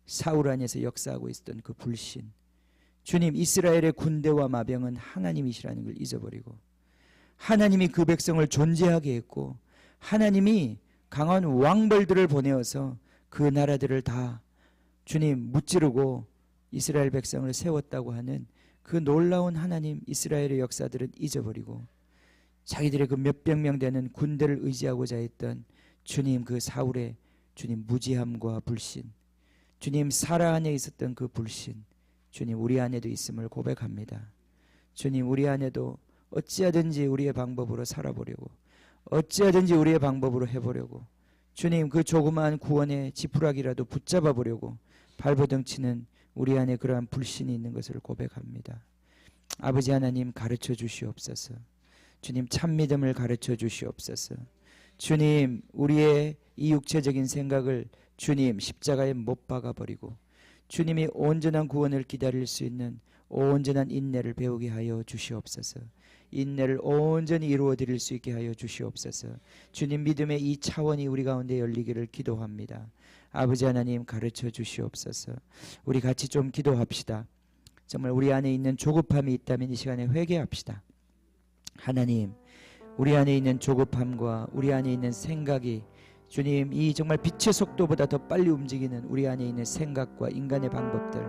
사울 안에서 역사하고 있었던 그 불신, 주님, 이스라엘의 군대와 마병은 하나님이시라는 걸 잊어버리고 하나님이 그 백성을 존재하게 했고 하나님이 강한 왕벌들을 보내어서 그 나라들을 다 주님 무찌르고 이스라엘 백성을 세웠다고 하는 그 놀라운 하나님 이스라엘의 역사들은 잊어버리고 자기들의 그 몇백 명 되는 군대를 의지하고자 했던 주님, 그 사울의 주님 무지함과 불신, 주님 사라 안에 있었던 그 불신, 주님 우리 안에도 있음을 고백합니다. 주님, 우리 안에도 어찌하든지 우리의 방법으로 살아보려고, 어찌하든지 우리의 방법으로 해보려고, 주님 그 조그마한 구원의 지푸라기라도 붙잡아 보려고 발버둥 치는 우리 안에 그러한 불신이 있는 것을 고백합니다. 아버지 하나님, 가르쳐 주시옵소서. 주님, 참 믿음을 가르쳐 주시옵소서. 주님, 우리의 이 육체적인 생각을 주님 십자가에 못 박아버리고 주님이 온전한 구원을 기다릴 수 있는 온전한 인내를 배우게 하여 주시옵소서. 인내를 온전히 이루어 드릴 수 있게 하여 주시옵소서. 주님, 믿음의 이 차원이 우리 가운데 열리기를 기도합니다. 아버지 하나님, 가르쳐 주시옵소서. 우리 같이 좀 기도합시다. 정말 우리 안에 있는 조급함이 있다면 이 시간에 회개합시다. 하나님, 우리 안에 있는 조급함과 우리 안에 있는 생각이 주님, 이 정말 빛의 속도보다 더 빨리 움직이는 우리 안에 있는 생각과 인간의 방법들,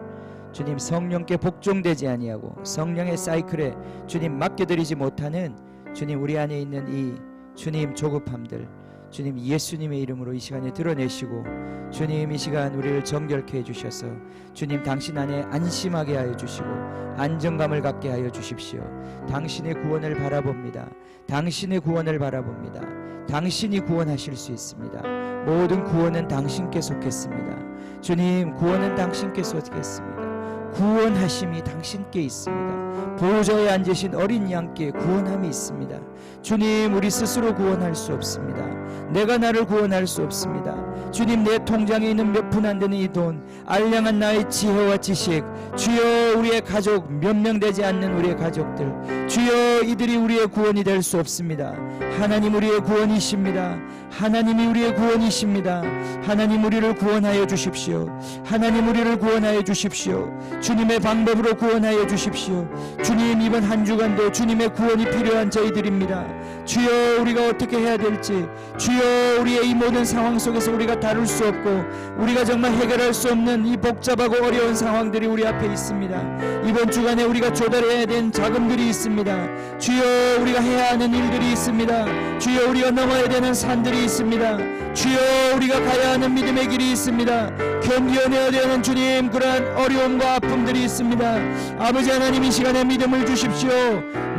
주님 성령께 복종되지 아니하고 성령의 사이클에 주님 맡겨드리지 못하는 주님 우리 안에 있는 이 주님 조급함들, 주님 예수님의 이름으로 이 시간에 드러내시고 주님 이 시간 우리를 정결케 해주셔서 주님 당신 안에 안심하게 하여 주시고 안정감을 갖게 하여 주십시오. 당신의 구원을 바라봅니다. 당신의 구원을 바라봅니다. 당신이 구원하실 수 있습니다. 모든 구원은 당신께 속했습니다. 주님, 구원은 당신께 속했습니다. 구원하심이 당신께 있습니다. 보호자에 앉으신 어린 양께 구원함이 있습니다. 주님, 우리 스스로 구원할 수 없습니다. 내가 나를 구원할 수 없습니다. 주님, 내 통장에 있는 몇 푼 안 되는 이 돈, 알량한 나의 지혜와 지식, 주여 우리의 가족, 몇 명 되지 않는 우리의 가족들, 주여 이들이 우리의 구원이 될 수 없습니다. 하나님 우리의 구원이십니다. 하나님이 우리의 구원이십니다. 하나님 우리를 구원하여 주십시오. 하나님 우리를 구원하여 주십시오. 주님의 방법으로 구원하여 주십시오. 주님, 이번 한 주간도 주님의 구원이 필요한 저희들입니다. 주여, 우리가 어떻게 해야 될지, 주여, 우리의 이 모든 상황 속에서 우리가 다룰 수 없고 우리가 정말 해결할 수 없는 이 복잡하고 어려운 상황들이 우리 앞에 있습니다. 이번 주간에 우리가 조달해야 된 자금들이 있습니다. 주여, 우리가 해야 하는 일들이 있습니다. 주여, 우리가 넘어야 되는 산들이 있습니다. 주여, 우리가 가야 하는 믿음의 길이 있습니다. 견뎌내야 되는 주님 그러한 어려움과 아픔들이 있습니다. 아버지 하나님, 이 시간에 믿음을 주십시오.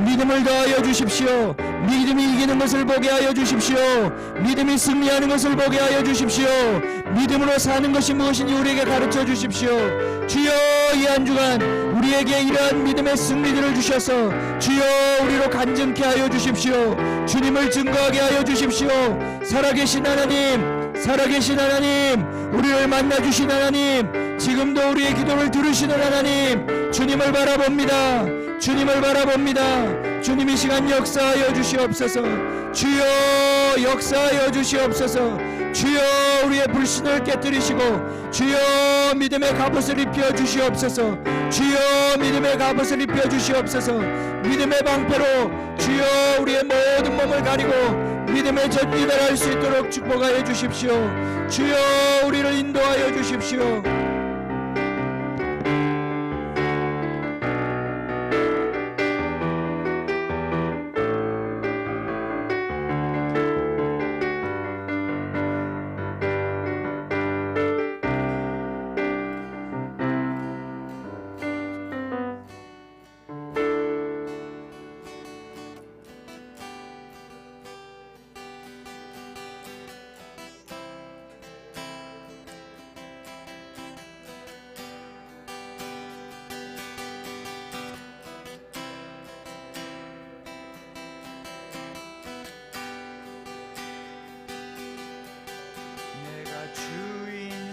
믿음을 더하여 주십시오. 믿음이 이기는 것을 보게 하여 주십시오. 믿음이 승리하는 것을 보게 하여 주십시오. 믿음으로 사는 것이 무엇인지 우리에게 가르쳐 주십시오. 주여, 이 한 주간 우리에게 이러한 믿음의 승리들을 주셔서 주여 우리로 간증케 하여 주십시오. 주님을 증거하게 하여 주십시오. 살아계신 하나님, 살아계신 하나님, 우리를 만나주신 하나님, 지금도 우리의 기도를 들으시는 하나님, 주님을 바라봅니다. 주님을 바라봅니다. 주님, 이 시간 역사하여 주시옵소서. 주여, 역사하여 주시옵소서. 주여, 우리의 불신을 깨뜨리시고 주여, 믿음의 갑옷을 입혀 주시옵소서. 주여, 믿음의 갑옷을 입혀 주시옵소서. 믿음의 방패로 주여 우리의 모든 몸을 가리고 믿음의 전기를 할 수 있도록 축복하여 주십시오. 주여, 우리를 인도하여 주십시오.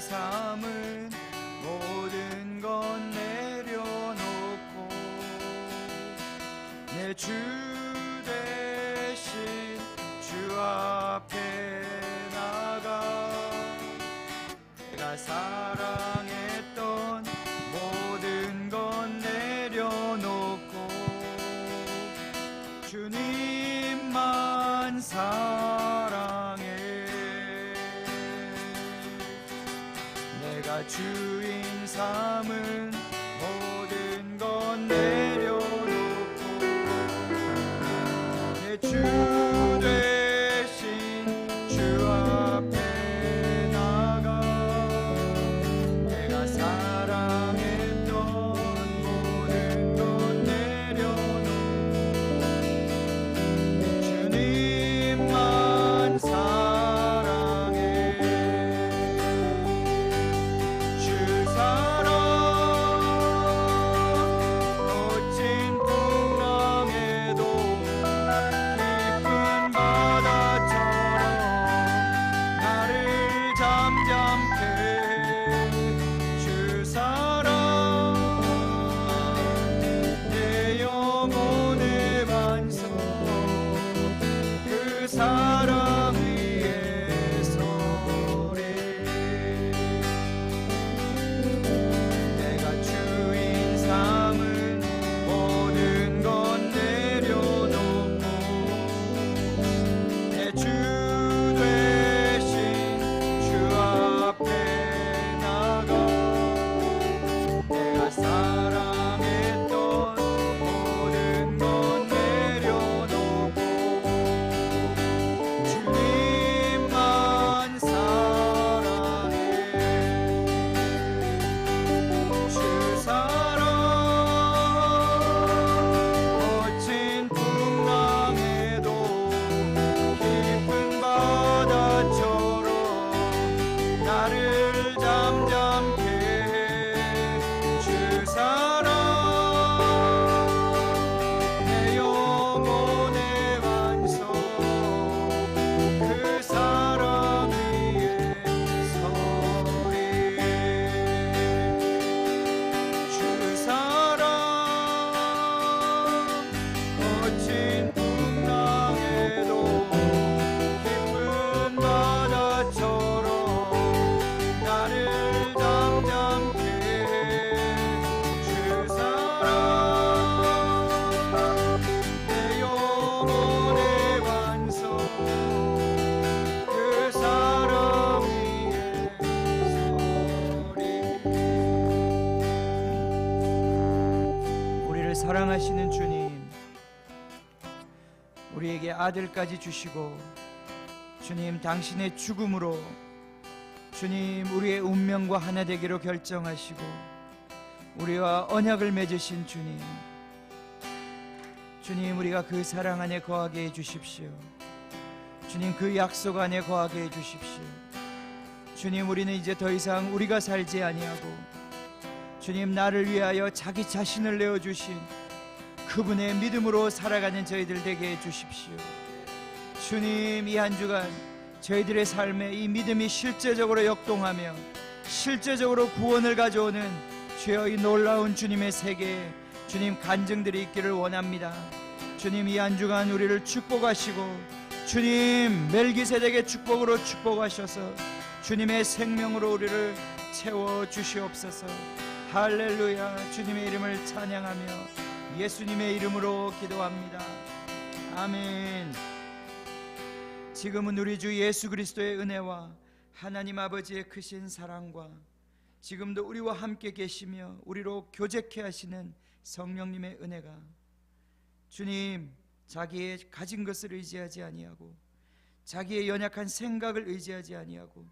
삼은 모든 건 내려놓고 내 주 대신 주 앞에 나가 내가 사랑했던 모든 건 내려놓고 사랑하시는 주님, 우리에게 아들까지 주시고 주님 당신의 죽음으로 주님 우리의 운명과 하나 되기로 결정하시고 우리와 언약을 맺으신 주님, 주님 우리가 그 사랑 안에 거하게 해주십시오. 주님 그 약속 안에 거하게 해주십시오. 주님 우리는 이제 더 이상 우리가 살지 아니하고 주님 나를 위하여 자기 자신을 내어주신 그분의 믿음으로 살아가는 저희들 되게 해주십시오. 주님 이 한 주간 저희들의 삶에 이 믿음이 실제적으로 역동하며 실제적으로 구원을 가져오는 주여 이 놀라운 주님의 세계에 주님 간증들이 있기를 원합니다. 주님 이 한 주간 우리를 축복하시고 주님 멜기세덱의 축복으로 축복하셔서 주님의 생명으로 우리를 채워주시옵소서. 할렐루야. 주님의 이름을 찬양하며 예수님의 이름으로 기도합니다. 아멘. 지금은 우리 주 예수 그리스도의 은혜와 하나님 아버지의 크신 사랑과 지금도 우리와 함께 계시며 우리로 교제케 하시는 성령님의 은혜가 주님 자기의 가진 것을 의지하지 아니하고 자기의 연약한 생각을 의지하지 아니하고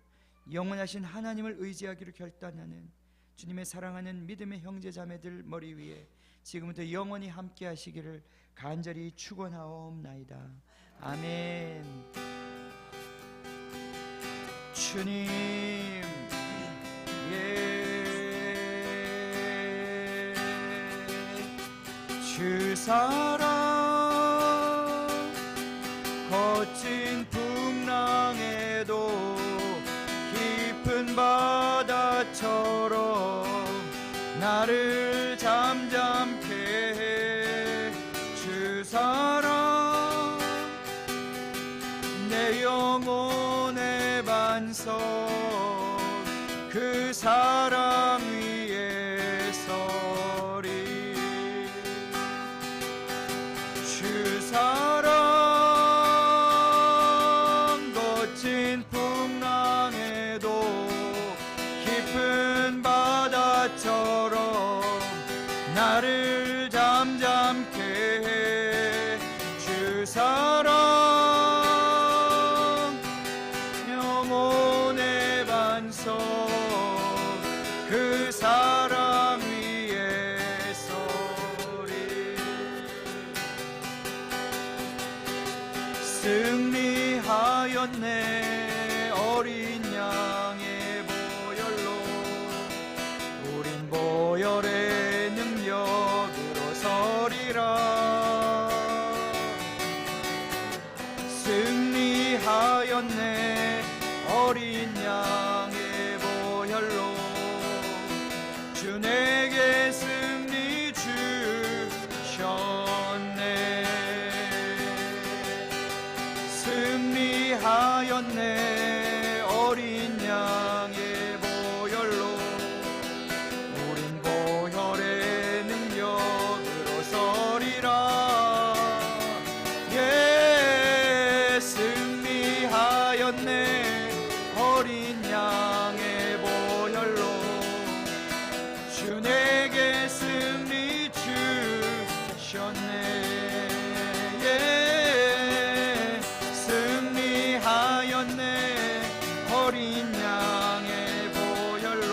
영원하신 하나님을 의지하기로 결단하는 주님의 사랑하는 믿음의 형제 자매들 머리 위에 지금부터 영원히 함께 하시기를 간절히 축원하옵나이다. 아멘. 주님 주 사랑 거친 풍랑에도 깊은 바다처럼 나를 잠잠케 해. 주 사랑 내 영혼의 반석 그 사랑 위에 서리. 주 사랑 거친 풍랑에도 깊은 바다처럼 나를 잠잠케 해. 주 사랑 영혼의 반석 그 사랑 위에 서리. 승리하였네 어린 양의 보혈로 우린 보혈의 능력으로 서리라. 승리하였네 어린 양의 보혈로 주 내게 승리 주셨네. 승리하였네 어린 양의 보혈로 우린 보혈의 능력으로 서리라. 예 승리하였네 어린 양의 보혈로 주 내게 승리 주셨네. 예 승리하였네 어린 양의 보혈로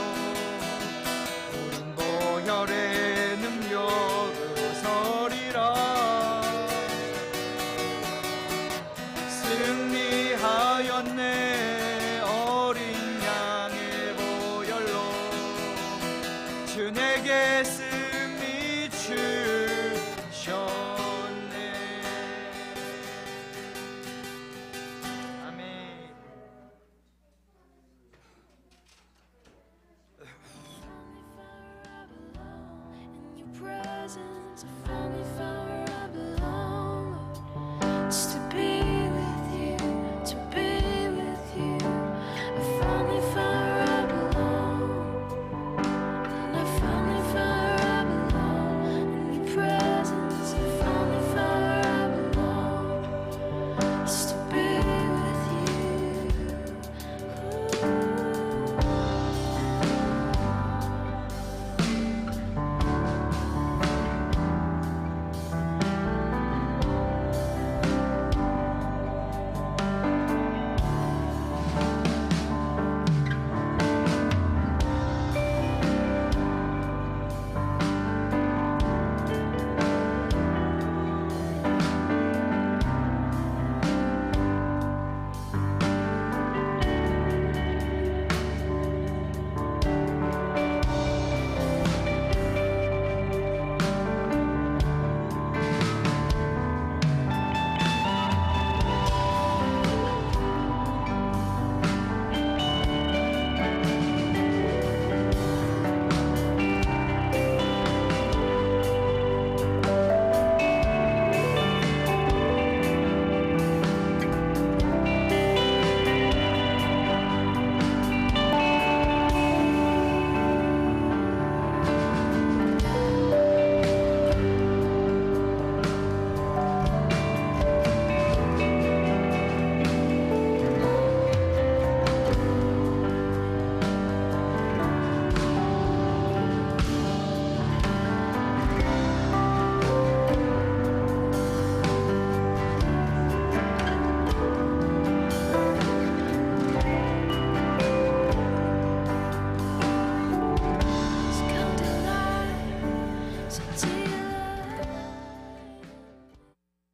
우린 보혈의 능력으로 서리라. 승리하였네 어린 양의 보혈로 주 내게 승리 주셨네. 아멘. In your presence, I finally found where I belong. Just to be with you, to be with you. I finally found where I belong. And I finally found where I belong. In your presence, I finally found where I belong. Just to be with you. Ooh. so deep